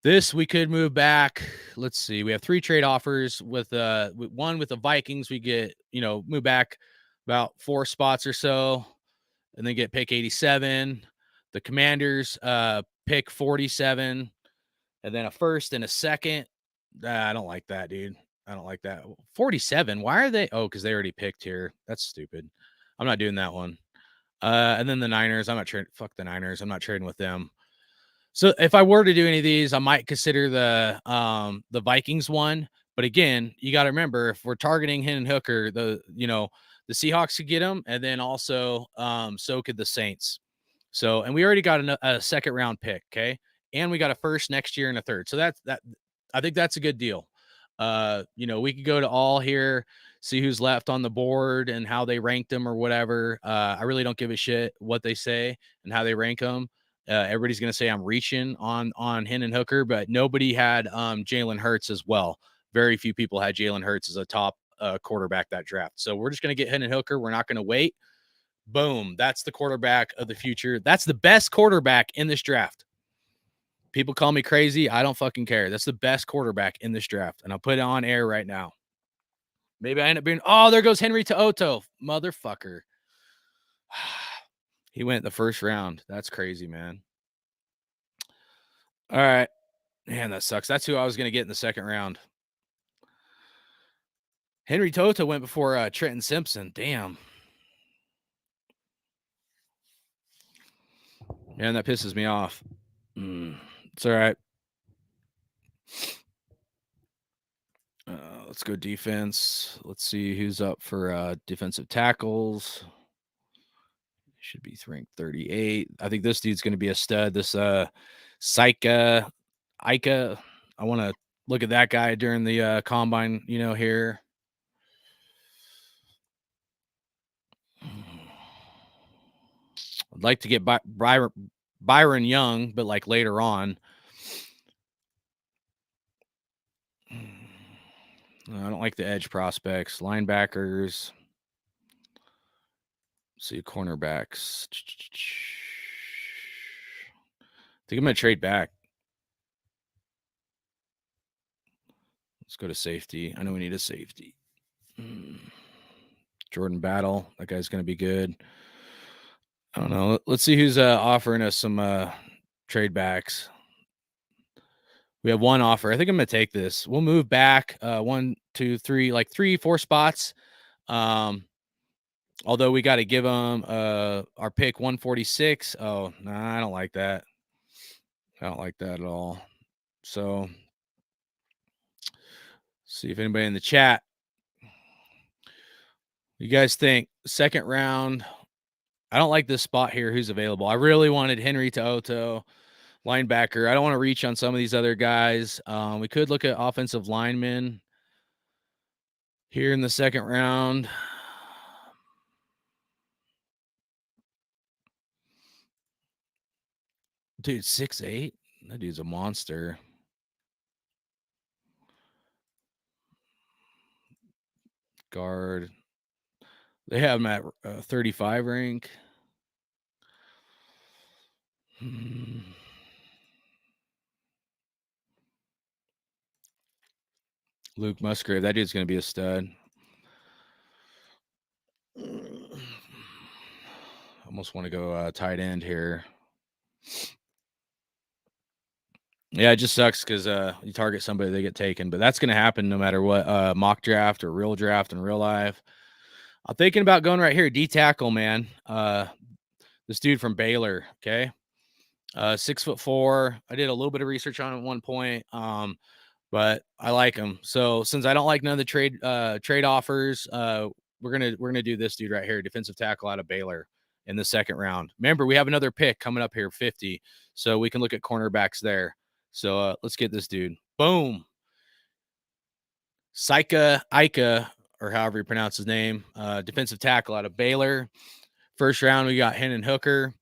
This we could move back. Let's see. We have 3 trade offers with one with the Vikings. We get, move back about 4 spots or so and then get pick 87. The Commanders pick 47 and then a first and a second. I don't like that, dude. I don't like that. 47. Why are they? Oh, because they already picked here. That's stupid. I'm not doing that one. And then the Niners. I'm not trading. Fuck the Niners. I'm not trading with them. So if I were to do any of these, I might consider the Vikings one. But again, you got to remember, if we're targeting Hendon Hooker, the Seahawks could get him, and then also so could the Saints. So, and we already got a second round pick, okay, and we got a first next year and a third. So that I think that's a good deal. We could go to all here, see who's left on the board and how they ranked them or whatever. I really don't give a shit what they say and how they rank them. Everybody's going to say I'm reaching on Hendon Hooker, but nobody had Jalen Hurts as well. Very few people had Jalen Hurts as a top quarterback that draft. So we're just going to get Hendon Hooker. We're not going to wait. Boom. That's the quarterback of the future. That's the best quarterback in this draft. People call me crazy. I don't fucking care. That's the best quarterback in this draft. And I'll put it on air right now. Maybe I end up being, oh, there goes Henry To'oTo'o. Motherfucker. He went the first round. That's crazy, man. All right. Man, that sucks. That's who I was going to get in the second round. Henry To'oTo'o went before Trenton Simpson. Damn. Man, that pisses me off. It's all right. Let's go defense. Let's see who's up for defensive tackles. Should be ranked 38. I think this dude's going to be a stud. This Ika. I want to look at that guy during the combine, here. I'd like to get Byron Young, but like later on. I don't like the edge prospects. Linebackers. Let's see, cornerbacks. I think I'm going to trade back. Let's go to safety. I know we need a safety. Jordan Battle. That guy's going to be good. I don't know. Let's see who's offering us some trade backs. We have one offer. I think I'm going to take this. We'll move back 1, 2, 3, like 3, 4 spots. Although we got to give them our pick 146. Oh, no, I don't like that. I don't like that at all. So, see if anybody in the chat. You guys think second round? I don't like this spot here. Who's available? I really wanted Henry To'oTo'o, linebacker. I don't want to reach on some of these other guys. We could look at offensive linemen here in the second round. Dude, 6'8". That dude's a monster. Guard. They have him at 35 rank. Luke Musgrave. That dude's going to be a stud. Almost want to go tight end here. Yeah, it just sucks because you target somebody, they get taken, but that's going to happen no matter what mock draft or real draft in real life. I'm thinking about going right here, D tackle, man. This dude from Baylor, okay, 6'4". I did a little bit of research on him at one point, but I like him. So since I don't like none of the trade offers, we're gonna do this dude right here, defensive tackle out of Baylor in the second round. Remember, we have another pick coming up here, 50, so we can look at cornerbacks there. So let's get this dude. Boom. Sika Ika, or however you pronounce his name, defensive tackle out of Baylor. First round, we got Hendon Hooker.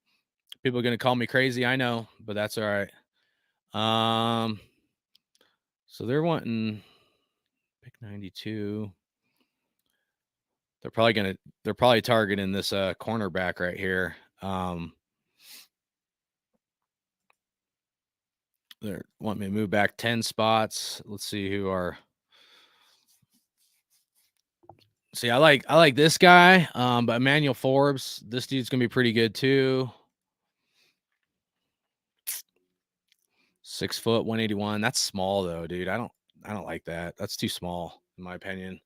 People are going to call me crazy, I know, but that's all right. So they're wanting pick 92. They're probably targeting this cornerback right here. They want me to move back 10 spots. Let's see who are. See, I like this guy, but Emmanuel Forbes, this dude's gonna be pretty good too. 6 foot, 181. That's small though, dude. I don't like that. That's too small, in my opinion.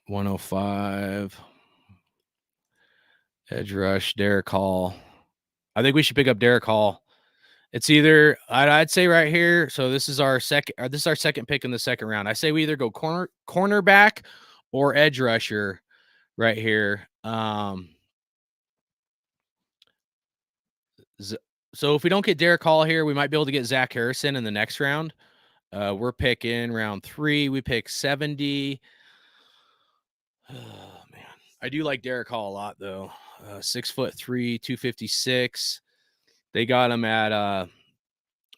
105. Edge rush, Derek Hall. I think we should pick up Derek Hall. It's either I'd say right here. So this is our second pick in the second round. I say we either go cornerback or edge rusher right here. So if we don't get Derek Hall here, we might be able to get Zach Harrison in the next round. We're picking round 3. We pick 70. Oh man, I do like Derek Hall a lot though. 6'3", 256. They got him at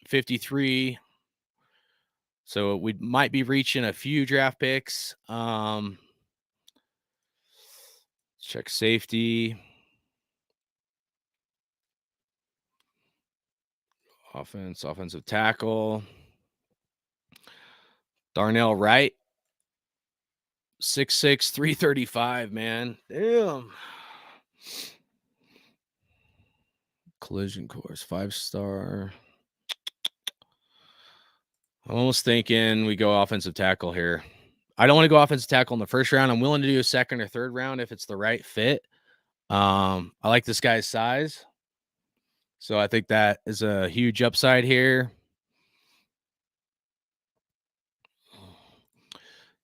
53. So we might be reaching a few draft picks. Check safety. Offensive tackle. Darnell Wright. 6'6", 335, man. Damn. Collision course, 5-star. I'm almost thinking we go offensive tackle here. I don't want to go offensive tackle in the first round. I'm willing to do a second or third round if it's the right fit. I like this guy's size. So I think that is a huge upside here.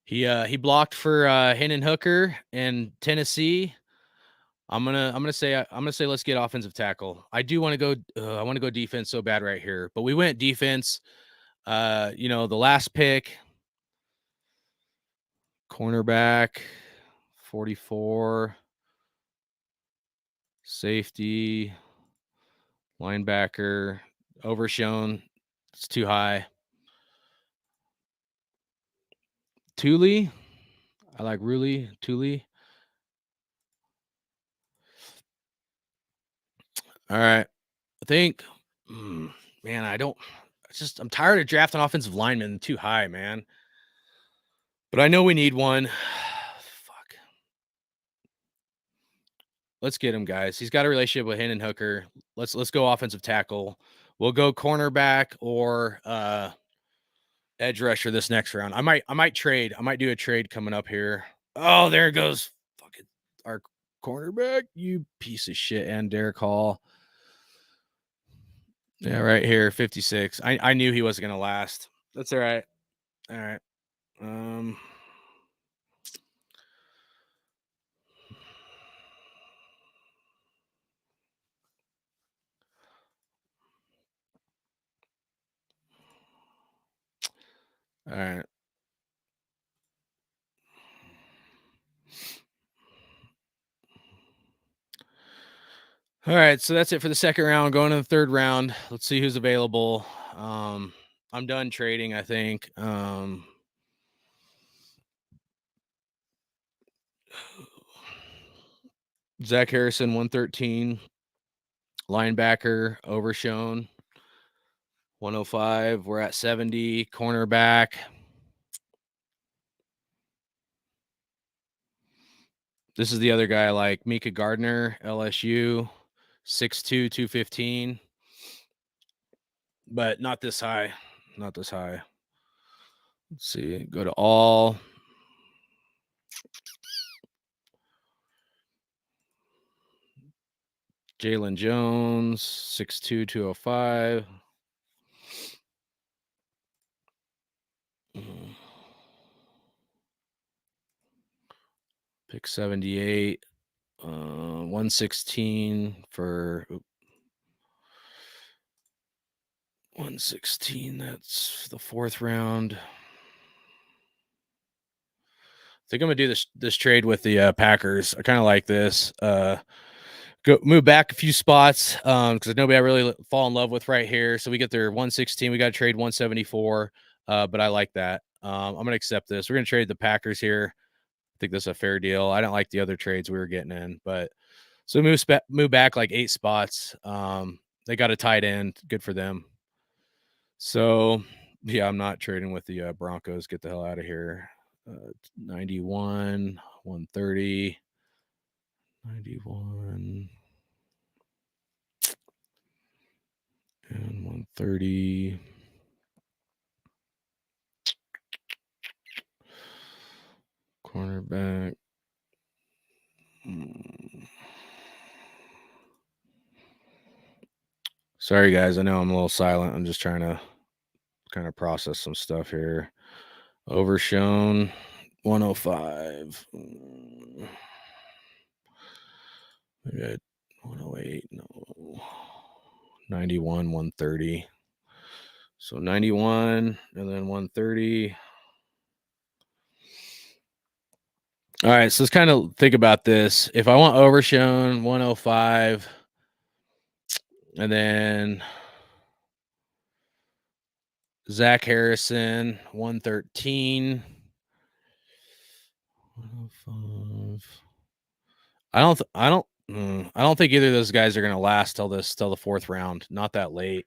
He blocked for Hendon Hooker in Tennessee. I'm gonna say let's get offensive tackle. I do want to go. I want to go defense so bad right here, but we went defense. The last pick, cornerback, 44, safety, linebacker, overshown. It's too high. Thule. I like Ruli. Thule. All right. I think, man, I'm tired of drafting offensive linemen too high, man. But I know we need one. Fuck. Let's get him, guys. He's got a relationship with Hendon Hooker. Let's go offensive tackle. We'll go cornerback or edge rusher this next round. I might trade. I might do a trade coming up here. Oh, there goes fucking our cornerback, you piece of shit, and Derek Hall. Yeah, right here, 56. I knew he wasn't gonna last. That's all right. All right. All right. All right, so that's it for the second round. Going to the third round. Let's see who's available. I'm done trading, I think. Zach Harrison, 113. Linebacker, overshown. 105. We're at 70. Cornerback. This is the other guy, like Mika Gardner, LSU, 6'2", 215. But not this high. Not this high. Let's see. Go to all. Jalen Jones, 6'2", 205. Pick 78. 116 for 116. That's the 4th round. I think I'm gonna do this trade with the Packers. I kind of like this. Go move back a few spots because nobody I really fall in love with right here. So we get their 116. We got to trade 174. But I like that. I'm gonna accept this. We're gonna trade the Packers here. I think this is a fair deal. I don't like the other trades we were getting in, but so move back like 8 spots. They got a tight end. Good for them. So yeah, I'm not trading with the Broncos. Get the hell out of here. 91, 130, 91, and 130. Cornerback. Sorry, guys. I know I'm a little silent. I'm just trying to kind of process some stuff here. Overshown, 105. We got 108. No. 91, 130. So 91 and then 130. All right, so let's kind of think about this. If I want Overshown, 105, and then Zach Harrison, 113. 105. I don't think either of those guys are going to last till the 4th round. Not that late.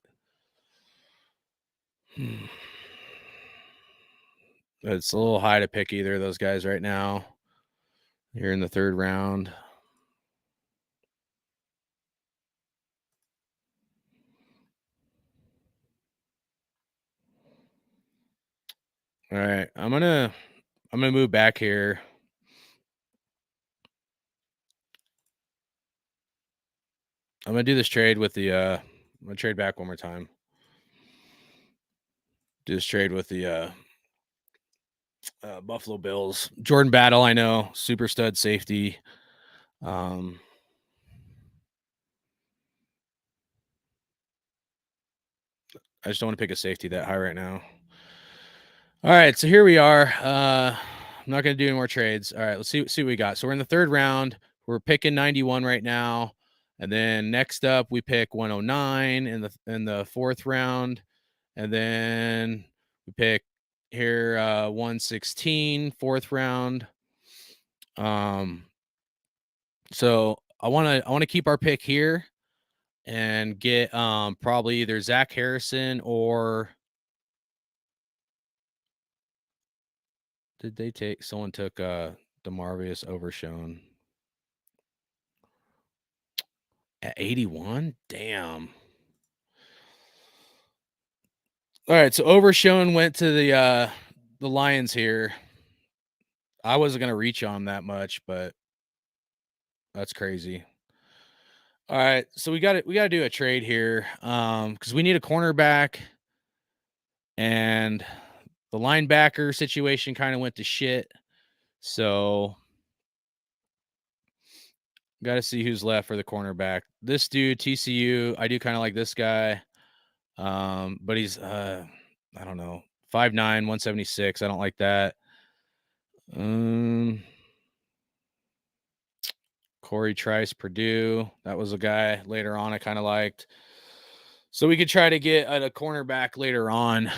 It's a little high to pick either of those guys right now. You're in the 3rd round. All right, I'm gonna move back here. I'm gonna do this trade with the. I'm gonna trade back one more time. Do this trade with the Buffalo Bills. Jordan Battle, I know, super stud safety. I just don't want to pick a safety that high right now. All right, so here we are. I'm not going to do any more trades. All right, let's see what we got. So we're in the 3rd round. We're picking 91 right now, and then next up we pick 109 in the 4th round, and then we pick here 116 4th round. So I want to keep our pick here and get probably either Zach Harrison or did they take someone took DeMarvius Overshown at 81? Damn. All right, so Overshown went to the Lions here. I wasn't gonna reach on that much, but that's crazy. All right, so we got to do a trade here because we need a cornerback, and the linebacker situation kind of went to shit. So got to see who's left for the cornerback. This dude, TCU, I do kind of like this guy. But he's I don't know, 5'9", 176. I don't like that. Corey Trice, Purdue. That was a guy later on I kind of liked. So we could try to get a cornerback later on.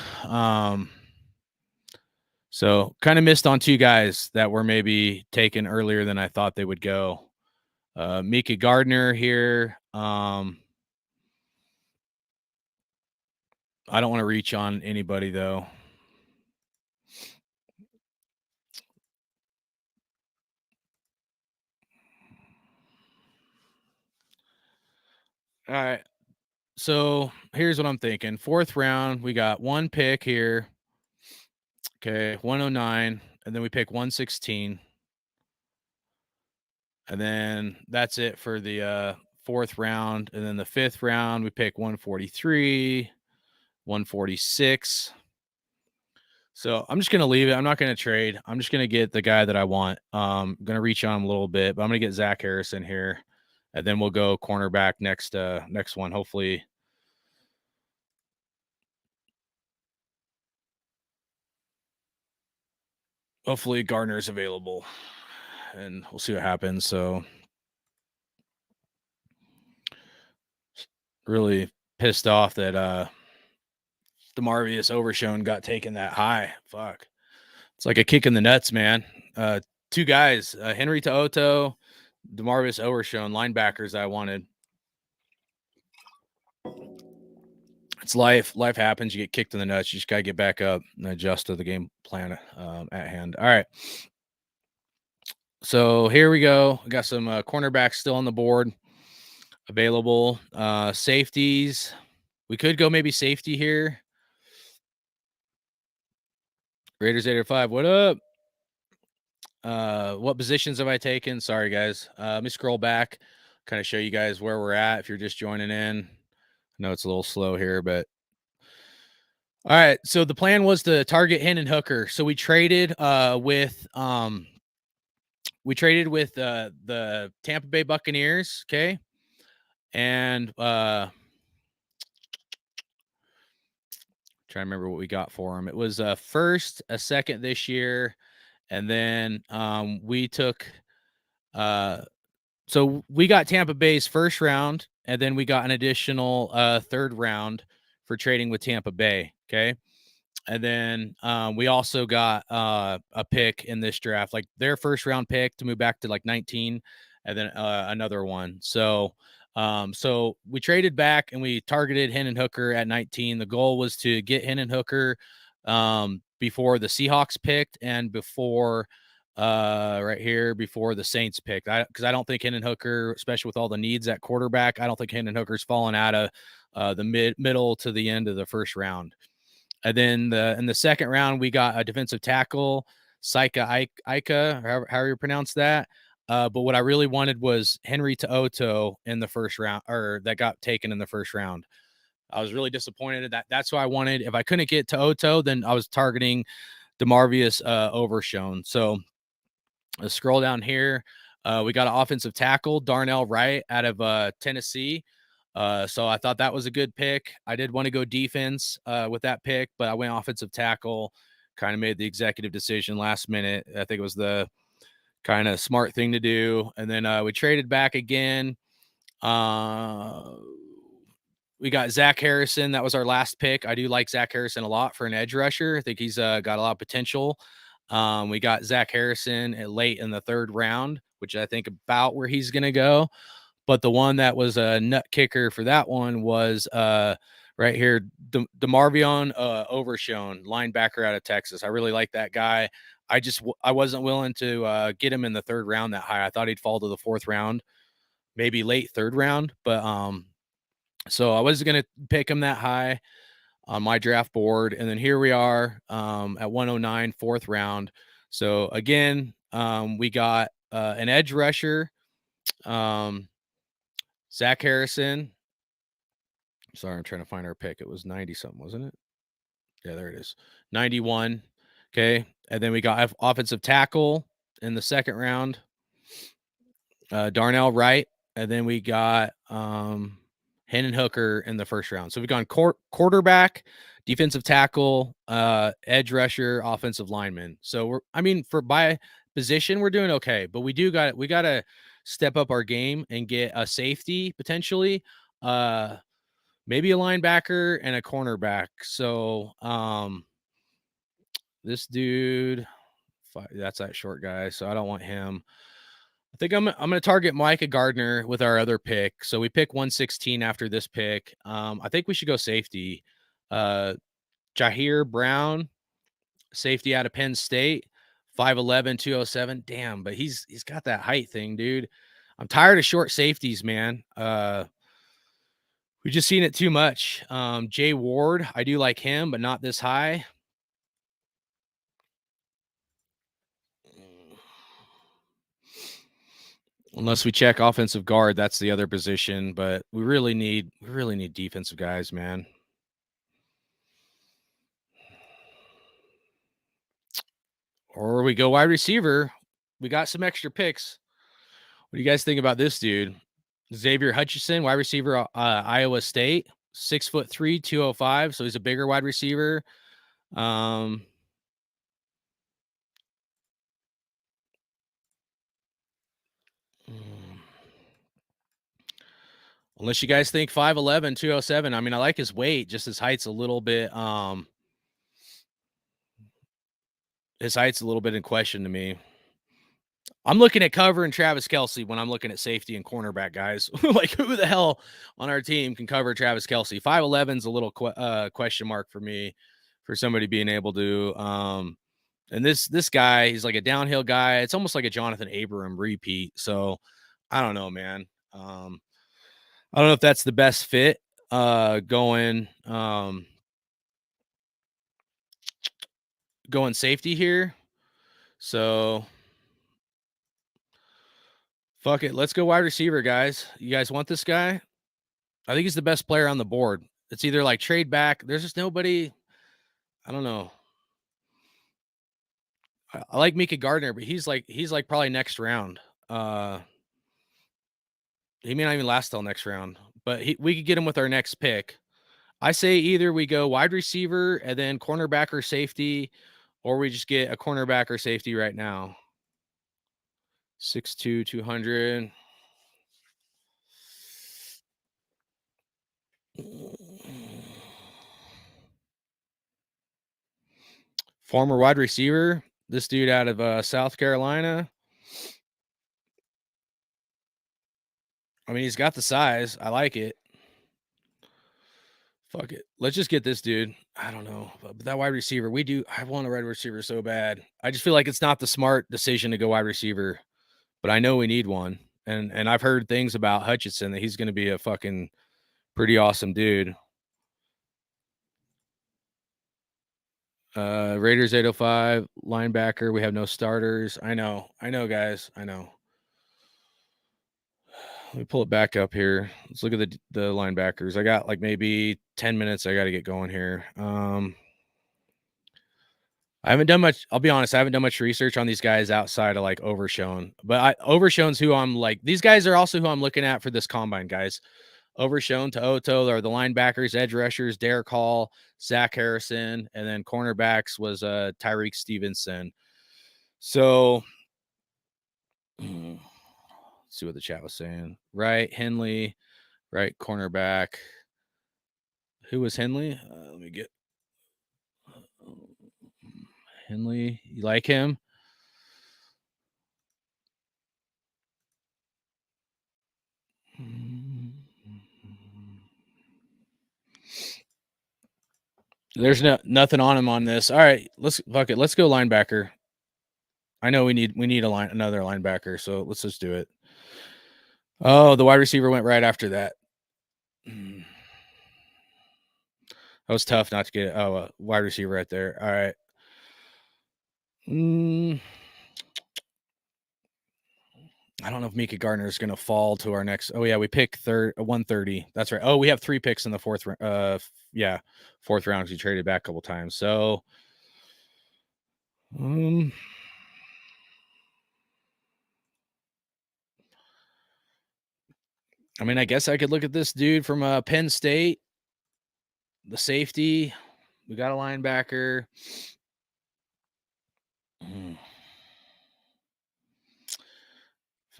So kind of missed on 2 guys that were maybe taken earlier than I thought they would go. Mika Gardner here. I don't want to reach on anybody though. All right. So here's what I'm thinking. Fourth round, we got one pick here. Okay, 109, and then we pick 116. And then that's it for the fourth round. And then the fifth round, we pick 143, 146. So I'm just gonna leave it. I'm not gonna trade. I'm just gonna get the guy that I want. I'm gonna reach on him a little bit, but I'm gonna get Zach Harrison here, and then we'll go cornerback next one. Hopefully Gardner's available, and we'll see what happens. So really pissed off that DeMarvius Overshown got taken that high. Fuck. It's like a kick in the nuts, man. Two guys, Henry To'oto, DeMarvius Overshown, linebackers I wanted. It's life. Life happens. You get kicked in the nuts. You just got to get back up and adjust to the game plan at hand. All right. So here we go. We got some cornerbacks still on the board available. Safeties. We could go maybe safety here. Raiders 805. What up? What positions have I taken? Sorry, guys. Let me scroll back, kind of show you guys where we're at if you're just joining in. I know it's a little slow here, but all right. So the plan was to target Hendon Hooker. So we traded with the Tampa Bay Buccaneers, okay? And trying to remember what we got for him. It was a first, a second this year, and then we took so we got Tampa Bay's first round, and then we got an additional third round for trading with Tampa Bay. Okay. And then we also got a pick in this draft, like their first round pick to move back to like 19, and then another one. So so we traded back and we targeted Hendon Hooker at 19. The goal was to get Hendon Hooker before the Seahawks picked and before right here before the Saints picked. Because I don't think Hendon Hooker, especially with all the needs at quarterback, I don't think Hendon Hooker's fallen out of the middle to the end of the first round. And then in the second round, we got a defensive tackle, Saika Ika, however you pronounce that. But what I really wanted was Henry To'oto in the first round, or that got taken in the first round. I was really disappointed in that. That's what I wanted. If I couldn't get To'oto, then I was targeting DeMarvius Overshown. So let's scroll down here. We got an offensive tackle, Darnell Wright out of Tennessee. So I thought that was a good pick. I did want to go defense with that pick, but I went offensive tackle, kind of made the executive decision last minute. I think it was the kind of smart thing to do. And then we traded back again. We got Zach Harrison. That was our last pick. I do like Zach Harrison a lot for an edge rusher. I think he's got a lot of potential. We got Zach Harrison late in the third round, which I think about where he's going to go. But the one that was a nut kicker for that one was right here, DeMarvion Overshown, linebacker out of Texas. I really like that guy. I wasn't willing to get him in the third round that high. I thought he'd fall to the fourth round, maybe late third round. But so I wasn't going to pick him that high on my draft board. And then here we are at 109, fourth round. So again, we got an edge rusher. Zach Harrison. Sorry, I'm trying to find our pick. It was 90 something, wasn't it? Yeah, there it is. 91. Okay. And then we got offensive tackle in the second round. Darnell Wright. And then we got Hendon Hooker in the first round. So we've gone quarterback, defensive tackle, edge rusher, offensive lineman. So for by position, we're doing okay, but we got to step up our game and get a safety potentially, maybe a linebacker and a cornerback. So this dude, that's that short guy. So I don't want him. I think I'm going to target Micah Gardner with our other pick. So we pick 116 after this pick. I think we should go safety. Jahir Brown, safety out of Penn State, 5'11", 207. Damn, but he's got that height thing, dude. I'm tired of short safeties, man. We just seen it too much. Jay Ward, I do like him, but not this high. Unless we check offensive guard, that's the other position, but we really need defensive guys, man. Or we go wide receiver. We got some extra picks. What do you guys think about this dude? Xavier Hutchinson, wide receiver, Iowa State, 6'3", 205. So he's a bigger wide receiver. Um, Unless you guys think 5'11", 207. I mean, I like his weight, just his height's a little bit in question to me. I'm looking at covering Travis Kelce when I'm looking at safety and cornerback guys. Like, who the hell on our team can cover Travis Kelce? 5'11 is a little question mark for me for somebody being able to. And this guy, he's like a downhill guy. It's almost like a Jonathan Abram repeat. So I don't know, man. I don't know if that's the best fit going safety here. So fuck it. Let's go wide receiver, guys. You guys want this guy? I think he's the best player on the board. It's either like trade back. There's just nobody. I don't know. I like Mika Gardner, but he's like probably next round. He may not even last till next round, but we could get him with our next pick. I say either we go wide receiver and then cornerback or safety, or we just get a cornerback or safety right now. 6'2", 200. Former wide receiver. This dude out of South Carolina. I mean, he's got the size. I like it. Fuck it. Let's just get this dude. I don't know. But that wide receiver, I want a wide receiver so bad. I just feel like it's not the smart decision to go wide receiver, but I know we need one. And I've heard things about Hutchinson that he's going to be a fucking pretty awesome dude. Raiders 805 linebacker. We have no starters. I know, guys. I know. Let me pull it back up here. Let's look at the linebackers. I got like maybe 10 minutes. I got to get going here. I haven't done much. I'll be honest. I haven't done much research on these guys outside of like Overshown, but Overshown's who I'm like. These guys are also who I'm looking at for this combine, guys. Overshown to Oto are the linebackers, edge rushers, Derek Hall, Zach Harrison, and then cornerbacks was Tyreek Stevenson. So let's see what the chat was saying. Right, Henley, right cornerback. Who was Henley? Let me get Henley. You like him? There's nothing on him on this. All right, let's fuck it. Let's go linebacker. I know we need another linebacker, so let's just do it. Oh, the wide receiver went right after that. That was tough not to get a wide receiver right there. All right. I don't know if Mika Gardner is going to fall to our next. Oh yeah, we pick 130. That's right. Oh, we have 3 picks in the fourth round. Fourth round. We traded back a couple times. So, I mean, I guess I could look at this dude from Penn State, the safety. We got a linebacker.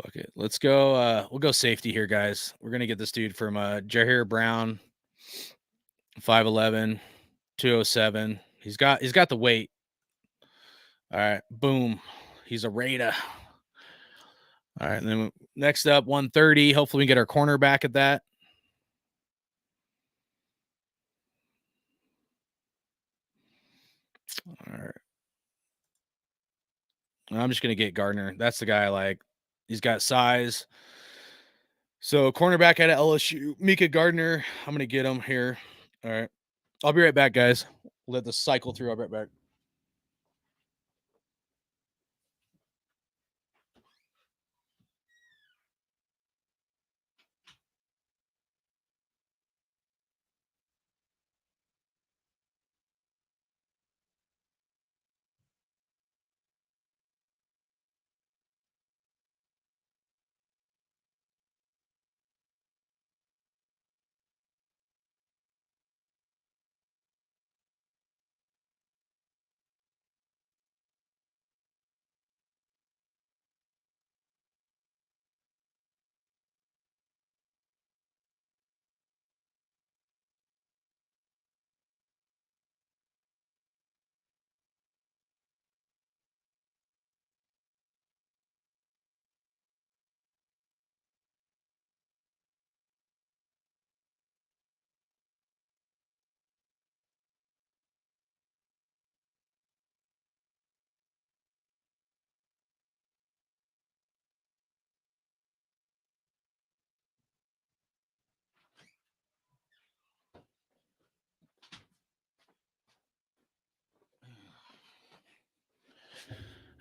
Fuck it. Let's go. We'll go safety here, guys. We're gonna get this dude from Jair Brown, 5'11", 207. He's got the weight. All right, boom. He's a Raider. All right, and then next up, 130. Hopefully, we get our corner back at that. All right. I'm just gonna get Gardner. That's the guy I like. He's got size. So cornerback out of LSU, Mika Gardner. I'm gonna get him here. All right. I'll be right back, guys. Let this cycle through. I'll be right back.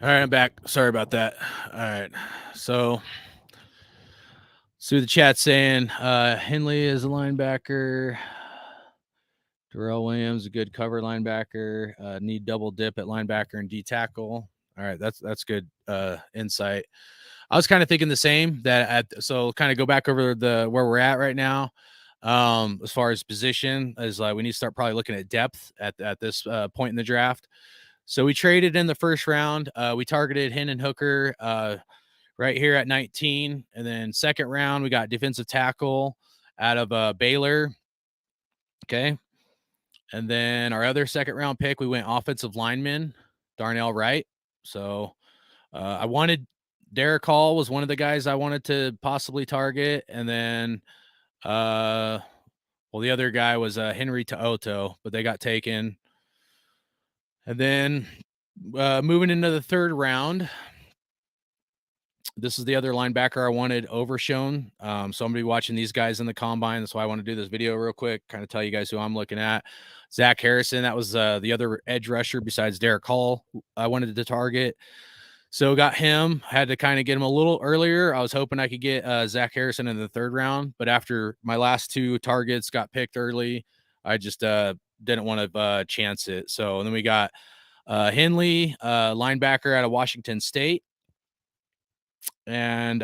All right, I'm back. Sorry about that. All right. So see what the chat's saying. Henley is a linebacker. Darrell Williams, a good cover linebacker. Need double dip at linebacker and D tackle. All right, that's good insight. I was kind of thinking the same. So kind of go back over the where we're at right now. As far as position, is like we need to start probably looking at depth at this point in the draft. So we traded in the first round. We targeted Hendon Hooker right here at 19, and then second round we got defensive tackle out of Baylor. Okay. And then our other second round pick, we went offensive lineman, Darnell Wright. So I wanted Derek Hall was one of the guys I wanted to possibly target. And then, well, the other guy was Henry To'oto, but they got taken. And then moving into the third round, this is the other linebacker I wanted, Overshown. So I'm going to be watching these guys in the combine. That's why I want to do this video real quick, kind of tell you guys who I'm looking at. Zach Harrison, that was the other edge rusher besides Derek Hall I wanted to target. So got him. Had to kind of get him a little earlier. I was hoping I could get Zach Harrison in the third round, but after my last two targets got picked early, I just didn't want to chance it. So then we got Henley, linebacker out of Washington State. And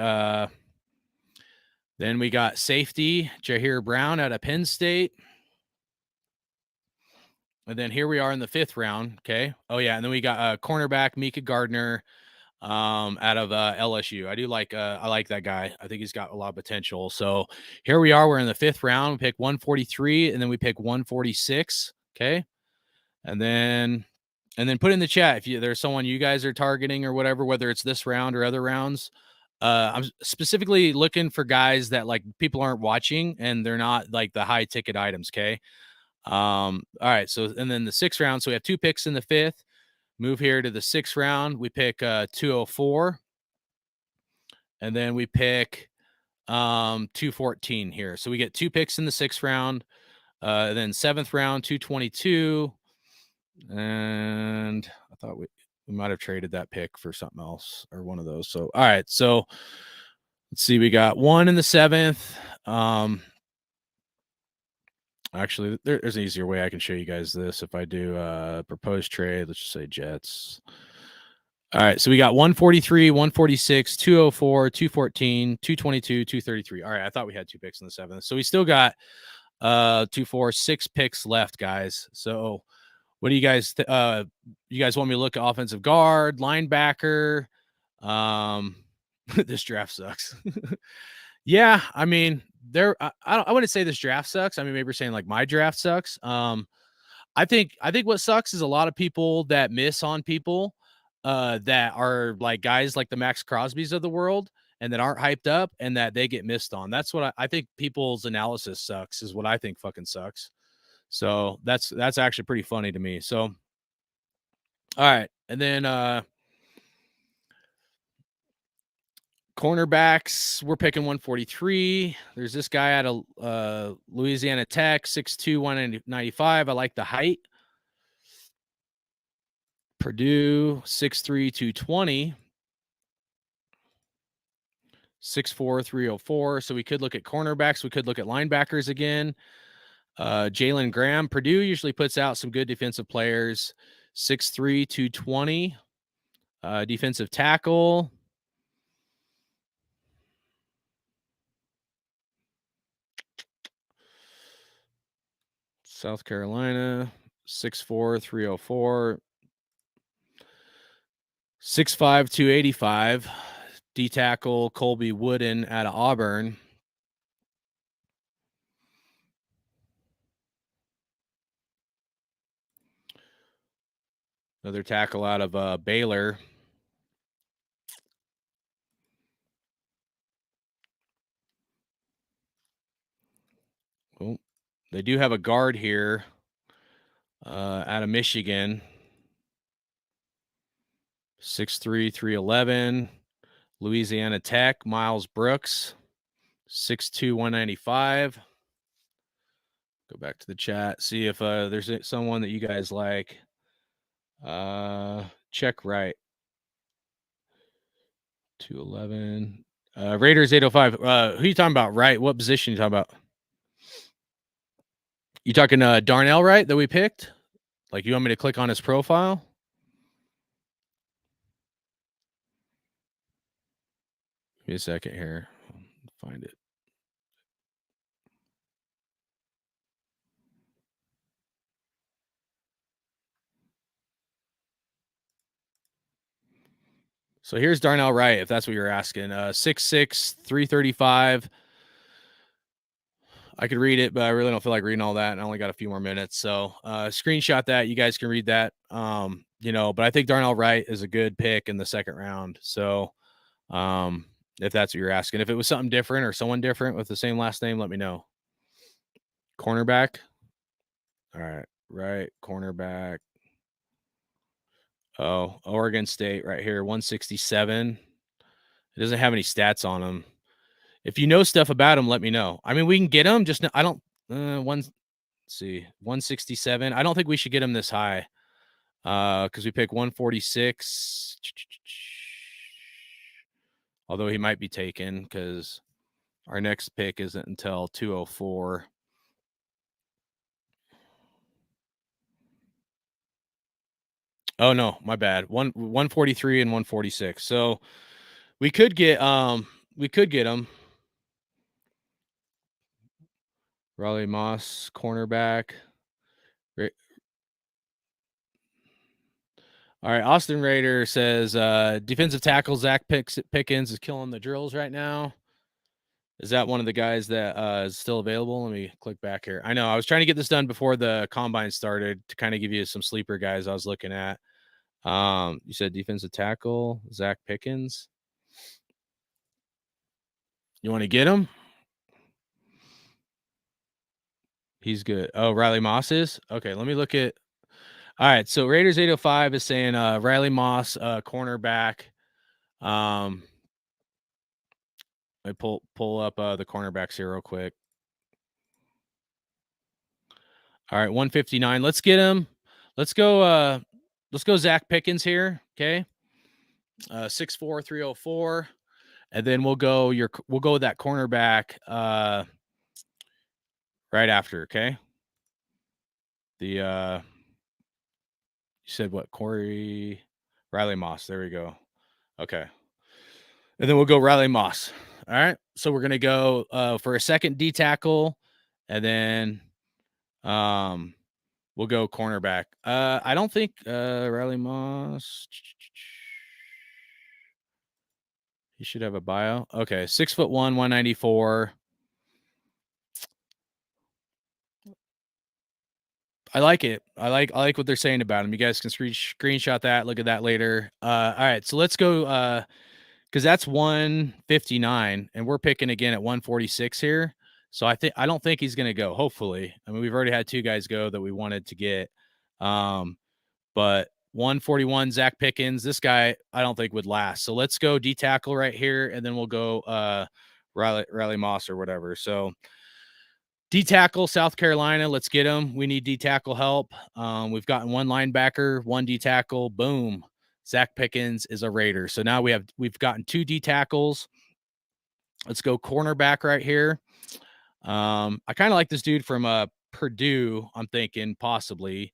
then we got safety, Jahir Brown out of Penn State. And then here we are in the fifth round. Okay. Oh, yeah. And then we got cornerback, Mika Gardner out of LSU. I like that guy. I think he's got a lot of potential. So here we are. We're in the fifth round. We pick 143, and then we pick 146. Okay. And then put in the chat if there's someone you guys are targeting or whatever, whether it's this round or other rounds. I'm specifically looking for guys that like people aren't watching and they're not like the high ticket items. Okay. All right. So, and then the sixth round. So we have two picks in the fifth. Move here to the sixth round. We pick 204. And then we pick 214 here. So we get two picks in the sixth round. Then seventh round, 222. And I thought we might have traded that pick for something else or one of those. So, all right. So let's see. We got one in the seventh. Actually, there's an easier way I can show you guys this. If I do proposed trade, let's just say Jets. All right. So we got 143, 146, 204, 214, 222, 233. All right. I thought we had two picks in the seventh. So we still got 2, 4, 6 picks left, guys. So what do you guys you guys want me to look at offensive guard, linebacker? This draft sucks. Yeah, I mean, I wouldn't say this draft sucks. I mean, maybe you're saying like my draft sucks. I think what sucks is a lot of people that miss on people that are like guys like the Max Crosbys of the world and that aren't hyped up and that they get missed on. That's what I think people's analysis sucks, is what I think fucking sucks. So that's actually pretty funny to me. So, all right. And then Cornerbacks, we're picking 143. There's this guy out of Louisiana Tech, 6'2", 195. I like the height. Purdue, 6'3", 220. 6'4", 304. So we could look at cornerbacks. We could look at linebackers again. Jalen Graham. Purdue usually puts out some good defensive players. 6'3", 220. Defensive tackle. South Carolina, 6'4", 304. 6'5", 285. D tackle Colby Wooden out of Auburn. Another tackle out of Baylor. Oh, they do have a guard here out of Michigan. 6'3", 311. Louisiana Tech, Miles Brooks. 6'2", 195. Go back to the chat. See if there's someone that you guys like. Check right. 211. Raiders 805. Who are you talking about, right? What position are you talking about? You talking Darnell Wright that we picked? Like, you want me to click on his profile? Give me a second here. Find it. So here's Darnell Wright, if that's what you're asking. 6'6", 335. I could read it, but I really don't feel like reading all that. And I only got a few more minutes. So screenshot that. You guys can read that. But I think Darnell Wright is a good pick in the second round. So if that's what you're asking. If it was something different or someone different with the same last name, let me know. Cornerback. All right. Right. Cornerback. Oh, Oregon State right here, 167. It doesn't have any stats on him. If you know stuff about him, let me know. I mean, we can get him. Just I don't. Let's see, 167. I don't think we should get him this high. Because we pick 146. Although he might be taken because our next pick isn't until 204. Oh no, my bad. 143 and 146. So we could get him. Riley Moss, cornerback. All right, Austin Raider says defensive tackle Zach Pickens is killing the drills right now. Is that one of the guys that is still available? Let me click back here. I know I was trying to get this done before the combine started to kind of give you some sleeper guys I was looking at. You said defensive tackle Zach Pickens. You want to get him? He's good. Oh, Riley Moss is? Okay, let me look at. All right, so Raiders 805 is saying Riley Moss, cornerback. I pull up the cornerbacks here real quick. All right, 159. Let's get him. Let's go Zach Pickens here. Okay. 6'4", 304. And then we'll go with that cornerback right after, okay? You said what? Riley Moss. There we go. Okay. And then we'll go Riley Moss. All right. So we're gonna go for a second D tackle, and then we'll go cornerback. I don't think Riley Moss. He should have a bio. Okay, 6'1", 194. I like it. I like what they're saying about him. You guys can screenshot that. Look at that later. All right, so let's go because that's 159, and we're picking again at 146 here. So I don't think he's going to go. Hopefully, I mean we've already had two guys go that we wanted to get, but 141, Zach Pickens. This guy, I don't think would last. So let's go D tackle right here, and then we'll go Riley Moss or whatever. So D tackle, South Carolina. Let's get him. We need D tackle help. We've gotten one linebacker, one D tackle. Boom. Zach Pickens is a Raider. So now we've gotten 2 D tackles. Let's go cornerback right here. I kind of like this dude from Purdue. I'm thinking possibly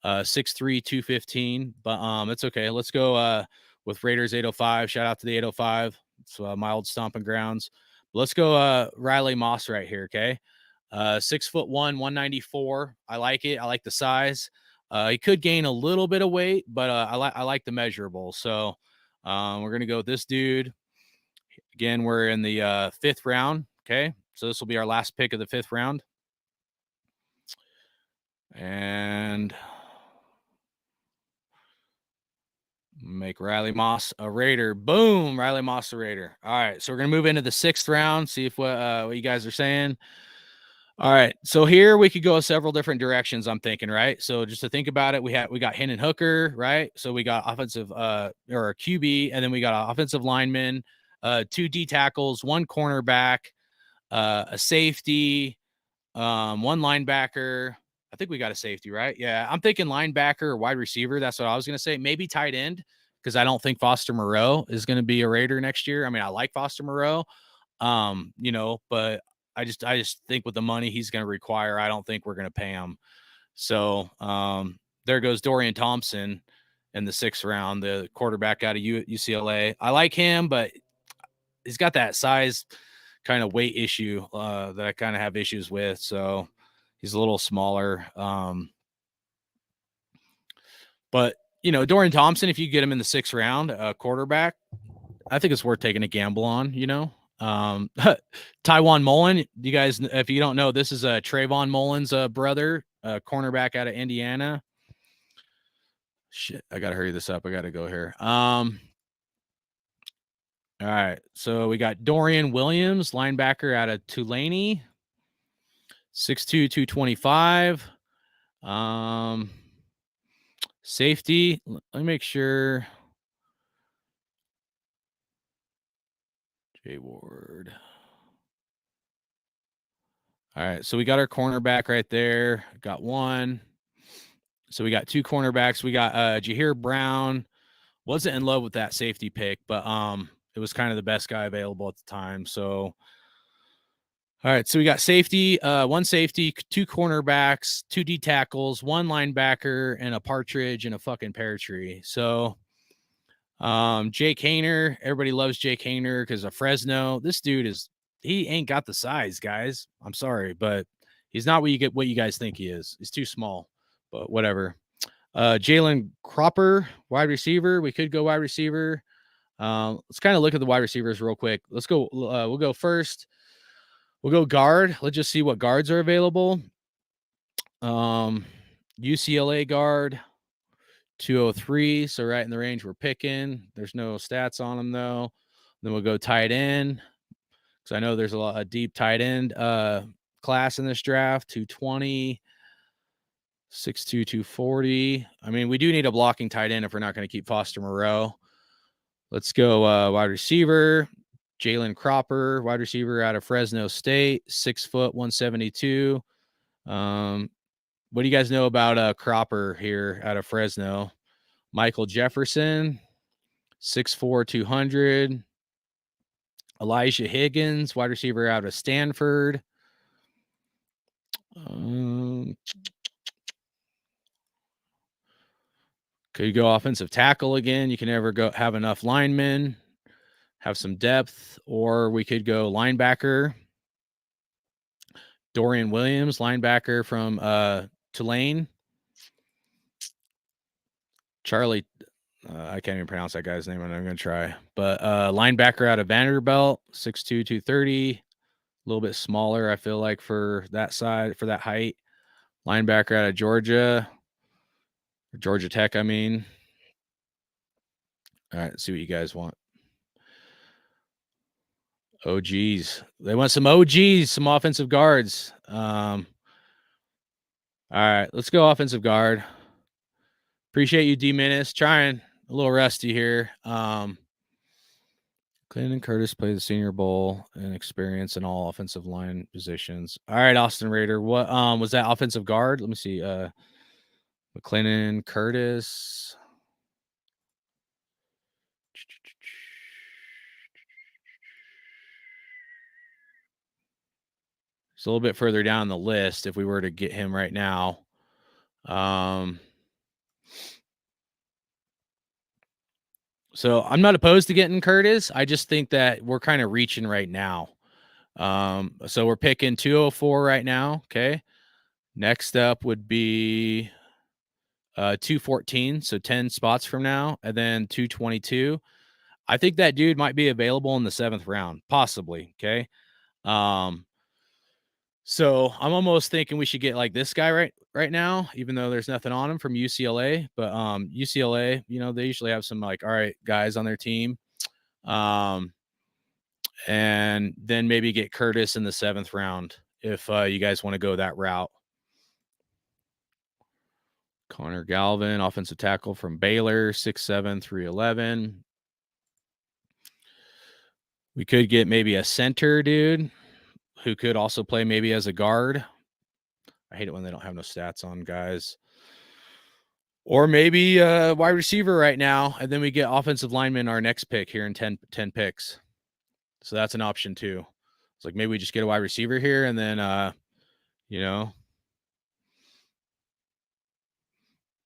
6'3", 215, but it's okay. Let's go with Raiders 805. Shout out to the 805. It's my old stomping grounds. Let's go Riley Moss right here. Okay. 6'1", 194. I like it. I like the size. He could gain a little bit of weight, but I like the measurable. So we're gonna go with this dude. Again, we're in the 5th round. Okay, so this will be our last pick of the 5th round, and make Riley Moss a Raider. Boom, Riley Moss a Raider. All right, so we're gonna move into the 6th round. See if what you guys are saying. All right, so here we could go several different directions. I'm thinking, right? So just to think about it, we got Hendon Hooker, right? So we got offensive or a QB, and then we got an offensive lineman, 2 D tackles, 1 cornerback, a safety, 1 linebacker. I think we got a safety, right? Yeah, I'm thinking linebacker or wide receiver. That's what I was gonna say. Maybe tight end, because I don't think Foster Moreau is gonna be a Raider next year. I mean, I like Foster Moreau, but I just think with the money he's going to require, I don't think we're going to pay him. So there goes Dorian Thompson in the 6th round, the quarterback out of UCLA. I like him, but he's got that size kind of weight issue that I kind of have issues with. So he's a little smaller. But Dorian Thompson, if you get him in the 6th round, quarterback, I think it's worth taking a gamble on, Tywone Mullen, you guys, if you don't know, this is Trayvon Mullen's brother, cornerback out of Indiana. Shit, I gotta hurry this up. I gotta go here. All right, so we got Dorian Williams, linebacker out of Tulane, 6'2", 225. Safety, let me make sure. Jay Ward. All right, so we got our cornerback right there. Got 1. So we got 2 cornerbacks. We got Jahir Brown. Wasn't in love with that safety pick, but it was kind of the best guy available at the time. So all right, so we got safety, 1 safety, 2 cornerbacks, 2 D tackles, 1 linebacker, and a partridge and a fucking pear tree. So Jake Haener, everybody loves Jake Haener because of Fresno. This dude he ain't got the size, guys. I'm sorry, but he's not what you guys think he is. He's too small, but whatever. Jalen Cropper, wide receiver. We could go wide receiver. Let's kind of look at the wide receivers real quick. Let's go. We'll go first. We'll go guard. Let's just see what guards are available. UCLA guard, 203. So right in the range we're picking. There's no stats on them though. Then we'll go tight end, because I know there's a deep tight end class in this draft. 220, 6'2", 240. I mean, we do need a blocking tight end if we're not going to keep Foster Moreau. Let's go wide receiver. Jalen Cropper, wide receiver out of Fresno State, 6 foot, 172. What do you guys know about Cropper here out of Fresno? Michael Jefferson, 6'4", 200. Elijah Higgins, wide receiver out of Stanford. Could you go offensive tackle again? You can never have enough linemen, have some depth, or we could go linebacker. Dorian Williams, linebacker from Tulane. Charlie, I can't even pronounce that guy's name, and I'm going to try. But linebacker out of Vanderbilt, 6'2", 230. A little bit smaller, I feel like, for that side, for that height. Linebacker out of Georgia. Georgia Tech, I mean. All right, let's see what you guys want. OGs. They want some OGs, some offensive guards. All right, let's go offensive guard. Appreciate you, D Menace. Trying a little rusty here. Clinton Curtis played the Senior Bowl and experience in all offensive line positions. All right, Austin Raider. What was that offensive guard? Let me see. McClendon Curtis. It's a little bit further down the list if we were to get him right now. So I'm not opposed to getting Curtis. I just think that we're kind of reaching right now. So we're picking 204 right now. Okay. Next up would be 214, so 10 spots from now, and then 222. I think that dude might be available in the 7th round, possibly. Okay. So I'm almost thinking we should get like this guy right now, even though there's nothing on him from UCLA. But UCLA, they usually have some like all right guys on their team. And then maybe get Curtis in the 7th round if you guys want to go that route. Connor Galvin, offensive tackle from Baylor, 6'7", 311. We could get maybe a center dude who could also play maybe as a guard. I hate it when they don't have no stats on guys. Or maybe a wide receiver right now, and then we get offensive lineman our next pick here in 10 picks. So that's an option too. It's like maybe we just get a wide receiver here and then,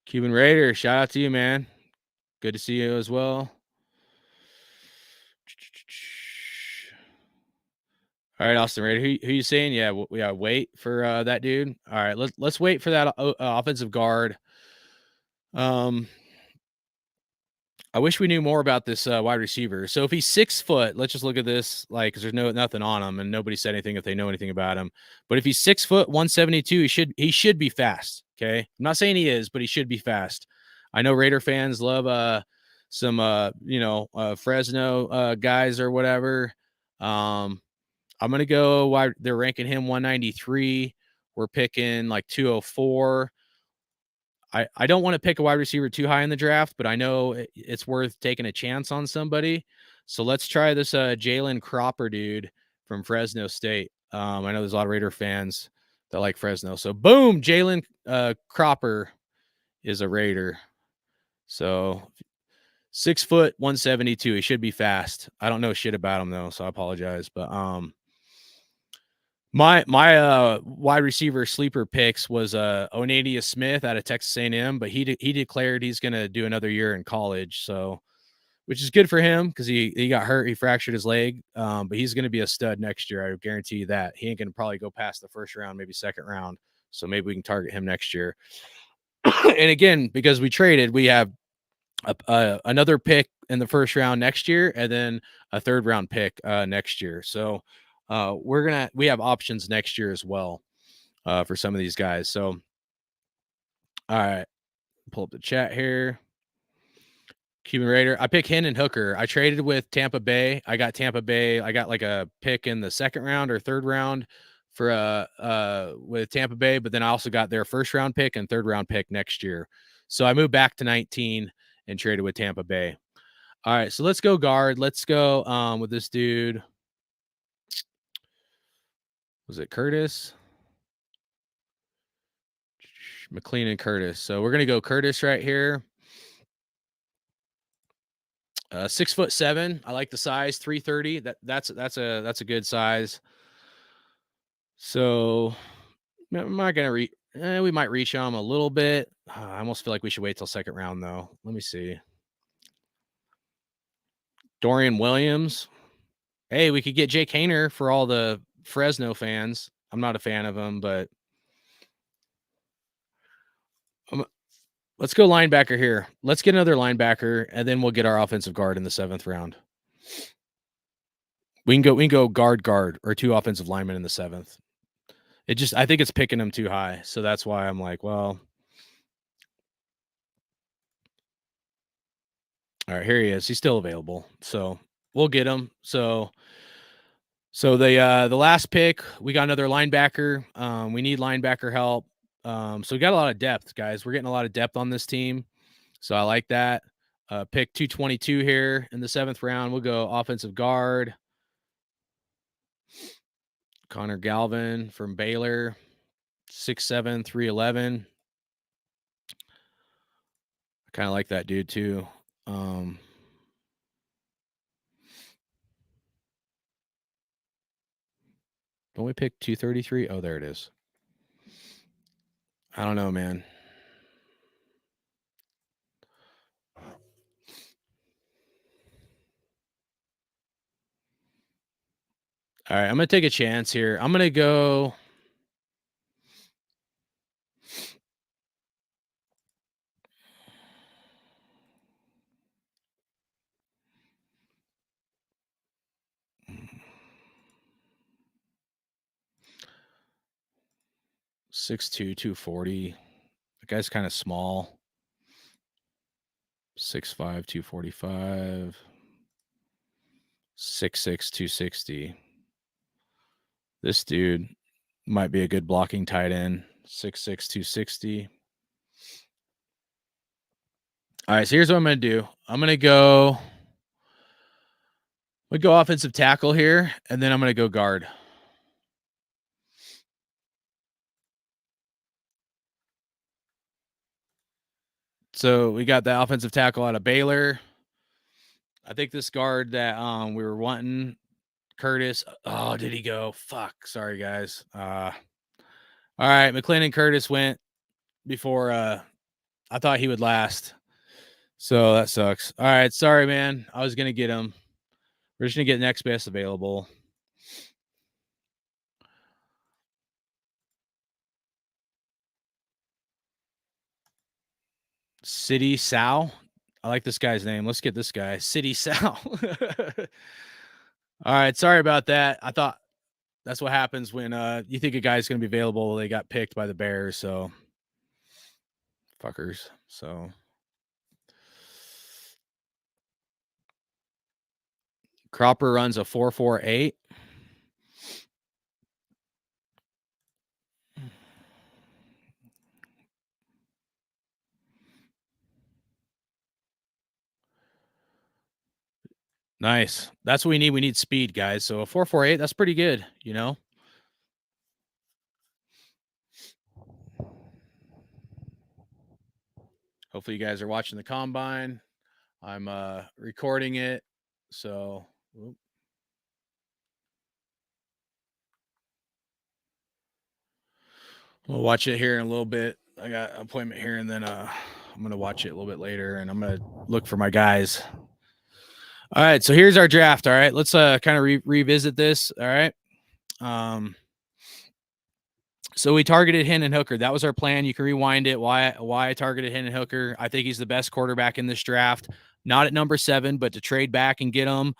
Cuban Raider, shout out to you, man. Good to see you as well. All right, Austin Raider, who you saying? Yeah, wait for that dude. All right, let's wait for that offensive guard. I wish we knew more about this wide receiver. So if he's 6 foot, let's just look at this, like, because there's nothing on him, and nobody said anything if they know anything about him. But if he's 6 foot, 172, he should be fast. Okay, I'm not saying he is, but he should be fast. I know Raider fans love some Fresno guys or whatever. I'm gonna go why they're ranking him 193. We're picking like 204. I don't want to pick a wide receiver too high in the draft, but I know it's worth taking a chance on somebody. So let's try this Jalen Cropper dude from Fresno State. I know there's a lot of Raider fans that like Fresno. So boom, Jalen Cropper is a Raider. So 6 foot, 172. He should be fast. I don't know shit about him though, so I apologize. But my wide receiver sleeper picks was Onadia Smith out of Texas A&M, but he declared he's going to do another year in college, so which is good for him because he got hurt, he fractured his leg, but he's going to be a stud next year. I guarantee you that. He ain't going to probably go past the 1st round, maybe 2nd round, so maybe we can target him next year. And again, because we traded, we have another pick in the 1st round next year, and then a 3rd round pick next year. So we have options next year as well for some of these guys. So, all right, pull up the chat here. Cuban Raider. I pick Hendon Hooker. I traded with Tampa Bay. I got Tampa Bay. I got like a pick in the 2nd round or 3rd round for with Tampa Bay, but then I also got their 1st round pick and 3rd round pick next year. So I moved back to 19 and traded with Tampa Bay. All right, so let's go guard. Let's go with this dude. Was it Curtis? McLean and Curtis. So we're gonna go Curtis right here. 6'7". I like the size. 330. That's a good size. So I'm not gonna we might reach him a little bit. I almost feel like we should wait till 2nd round though. Let me see. Dorian Williams. Hey, we could get Jake Haener for all the Fresno fans. I'm not a fan of him, but let's go linebacker here. Let's get another linebacker, and then we'll get our offensive guard in the 7th round. We can go guard, or 2 offensive linemen in the 7th. I think it's picking them too high, so that's why I'm like, well. All right, here he is. He's still available, so we'll get him. So the last pick, we got another linebacker. We need linebacker help. So we got a lot of depth, guys. We're getting a lot of depth on this team. So I like that. Pick 222 here in the 7th round. We'll go offensive guard. Connor Galvin from Baylor, 6'7", 311. I kind of like that dude too. Don't we pick 233? Oh, there it is. I don't know, man. All right, I'm going to take a chance here. I'm going to go 6'2", 240. The guy's kind of small. 6'5", 245. 6'6", 260. This dude might be a good blocking tight end. 6'6", 260. All right, so here's what I'm going to do. I'm going to go offensive tackle here, and then I'm going to go guard. So we got the offensive tackle out of Baylor. I think this guard that we were wanting, Curtis. Oh, did he go? Fuck. Sorry, guys. All right, McClendon Curtis went before I thought he would last. So that sucks. All right, sorry, man. I was gonna get him. We're just gonna get next best available. City Sal. I like this guy's name. Let's get this guy. City Sal. All right, sorry about that. I thought that's what happens when you think a guy's gonna be available. They got picked by the Bears, so fuckers. So Cropper runs a 4.48. Nice. That's what we need. We need speed, guys. So a 4.48, that's pretty good, you know? Hopefully you guys are watching the combine. I'm recording it. So we'll watch it here in a little bit. I got an appointment here, and then I'm going to watch it a little bit later, and I'm going to look for my guys. All right, so here's our draft. All right, let's kind of revisit this. All right. So we targeted Hendon Hooker. That was our plan. You can rewind it. Why I targeted Hendon Hooker. I think he's the best quarterback in this draft. Not at number 7, but to trade back and get him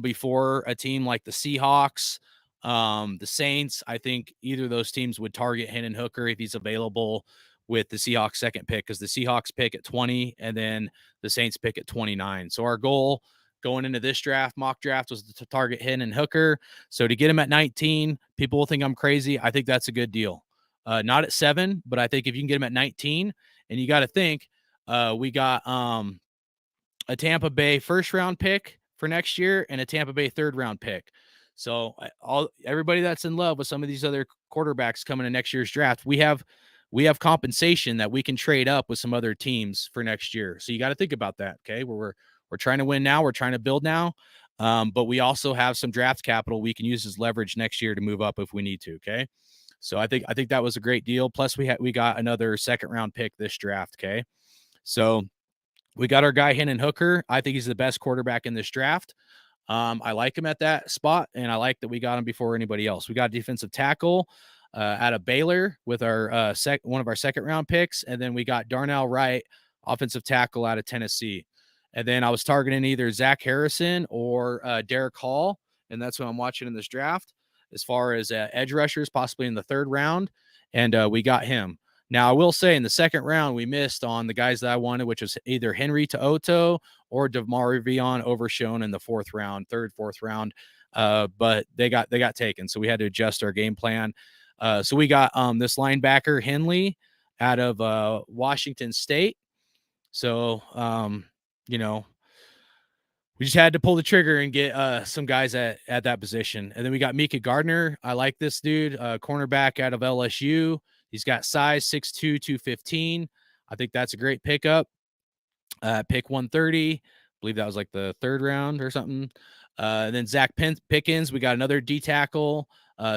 before a team like the Seahawks, the Saints. I think either of those teams would target Hendon Hooker if he's available with the Seahawks second pick, because the Seahawks pick at 20 and then the Saints pick at 29. So our goal going into this mock draft, was to target Hendon Hooker. So to get him at 19, people will think I'm crazy. I think that's a good deal. Not at 7, but I think if you can get him at 19, and you got to think, we got a Tampa Bay first-round pick for next year and a Tampa Bay third-round pick. So everybody that's in love with some of these other quarterbacks coming in next year's draft, we have compensation that we can trade up with some other teams for next year. So you got to think about that. Okay, we're trying to win now. We're trying to build now. But we also have some draft capital we can use as leverage next year to move up if we need to. Okay. So I think that was a great deal. Plus we got another second round pick this draft. Okay. So we got our guy Hendon Hooker. I think he's the best quarterback in this draft. I like him at that spot, and I like that we got him before anybody else. We got defensive tackle out of Baylor with our one of our second round picks, and then we got Darnell Wright, offensive tackle out of Tennessee. And then I was targeting either Zach Harrison or Derek Hall, and that's what I'm watching in this draft as far as edge rushers, possibly in the 3rd round, and we got him. Now, I will say in the 2nd round, we missed on the guys that I wanted, which was either Henry To'oTo'o or DeMarvion Overshown in the 4th round, 3rd, 4th round, but they got taken, so we had to adjust our game plan. So we got this linebacker, Henley, out of Washington State. So, you know, we just had to pull the trigger and get some guys at that position. And then we got Mika Gardner. I like this dude, cornerback out of LSU. He's got size 6'2", 215. I think that's a great pickup. Pick 130. I believe that was like the third round or something. And then Zach Pickens, we got another D tackle.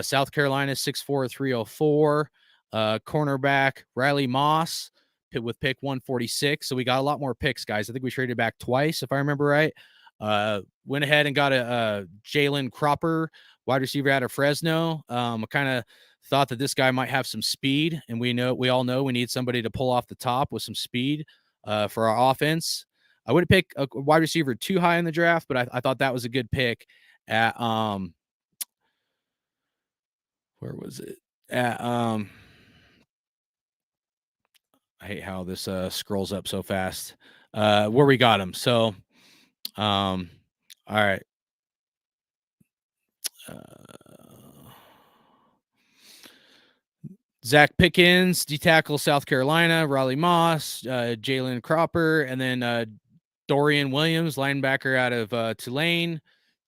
South Carolina 6'4", 304. Cornerback Riley Moss with pick 146. So we got a lot more picks, guys. I think we traded back twice, if I remember right. Went ahead and got a Jalen Cropper, wide receiver out of Fresno. I kind of thought that this guy might have some speed, and we all know we need somebody to pull off the top with some speed for our offense. I wouldn't pick a wide receiver too high in the draft, but I thought that was a good pick at where was it? At I hate how this scrolls up so fast. Where we got him. So all right. Zach Pickens, D tackle, South Carolina, Raleigh Moss, Jalen Cropper, and then Dorian Williams, linebacker out of Tulane,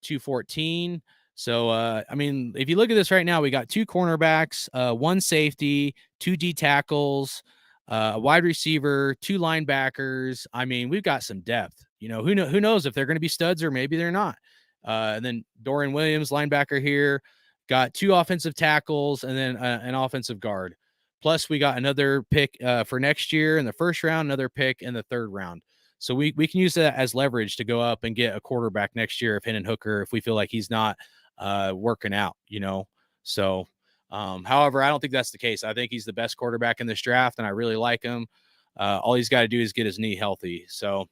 214. So, I mean, if you look at this right now, we got 2 cornerbacks, 1 safety, 2 D tackles, a wide receiver, 2 linebackers. I mean, we've got some depth. You know, who knows if they're going to be studs or maybe they're not. And then Dorian Williams, linebacker here, got 2 offensive tackles and then an offensive guard. Plus, we got another pick for next year in the first round, another pick in the third round. So we can use that as leverage to go up and get a quarterback next year if Hendon Hooker, if we feel like he's not working out, you know. So, however, I don't think that's the case. I think he's the best quarterback in this draft, and I really like him. All he's got to do is get his knee healthy. So,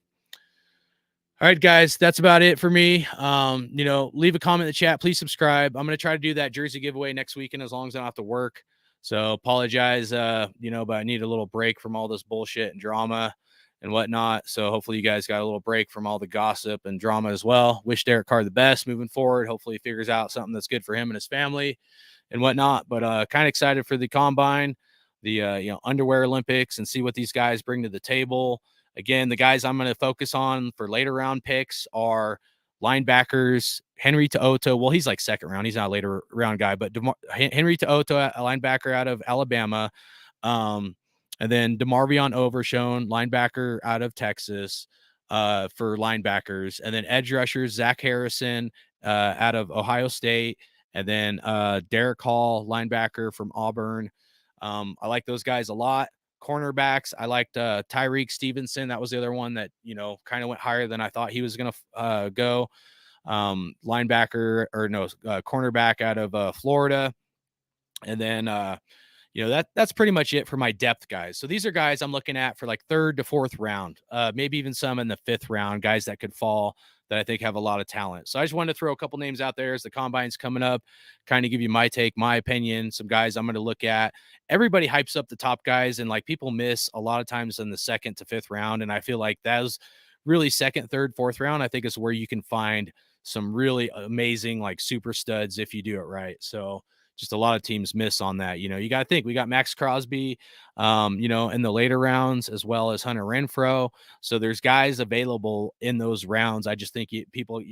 all right, guys, that's about it for me. You know, leave a comment in the chat. Please subscribe. I'm going to try to do that jersey giveaway next weekend as long as I don't have to work. So apologize, you know, but I need a little break from all this bullshit and drama and whatnot. So hopefully you guys got a little break from all the gossip and drama as well. Wish Derek Carr the best moving forward. Hopefully he figures out something that's good for him and his family and whatnot. But kind of excited for the combine, the you know, underwear Olympics, and see what these guys bring to the table. Again, the guys I'm going to focus on for later round picks are linebackers, Henry To'oto. Well, he's like second round. He's not a later round guy, but Henry To'oto, a linebacker out of Alabama. And then DeMarvion Overshown, linebacker out of Texas for linebackers. And then edge rushers, Zach Harrison out of Ohio State. And then Derek Hall, linebacker from Auburn. I like those guys a lot. Cornerbacks, I liked Tyreek Stevenson. That was the other one that, you know, kind of went higher than I thought he was going to go. Linebacker or no, cornerback out of Florida. And then, you know, that's pretty much it for my depth guys. So these are guys I'm looking at for like 3rd to 4th round, maybe even some in the 5th round, guys that could fall that I think have a lot of talent. So I just wanted to throw a couple names out there as the combine's coming up, kind of give you my take, my opinion, some guys I'm going to look at. Everybody hypes up the top guys, and like people miss a lot of times in the 2nd to 5th round. And I feel like that was really 2nd, 3rd, 4th round, I think is where you can find some really amazing, like super studs if you do it right. So just a lot of teams miss on that. You know, you got to think we got Max Crosby, you know, in the later rounds, as well as Hunter Renfrow. So there's guys available in those rounds. I just think you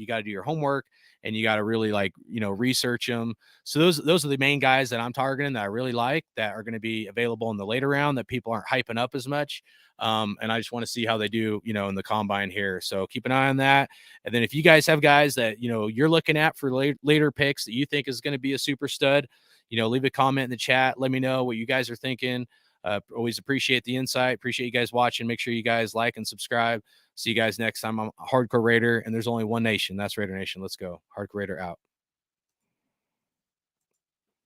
got to do your homework and you got to really, like, you know, research them. So those are the main guys that I'm targeting that I really like, that are going to be available in the later round, that people aren't hyping up as much. And I just want to see how they do, you know, in the combine here. So keep an eye on that. And then if you guys have guys that, you know, you're looking at for later picks that you think is going to be a super stud, you know, leave a comment in the chat. Let me know what you guys are thinking. Always appreciate the insight. Appreciate you guys watching. Make sure you guys like and subscribe. See you guys next time. I'm Hardcore Raider, and there's only one nation. That's Raider Nation. Let's go. Hardcore Raider out.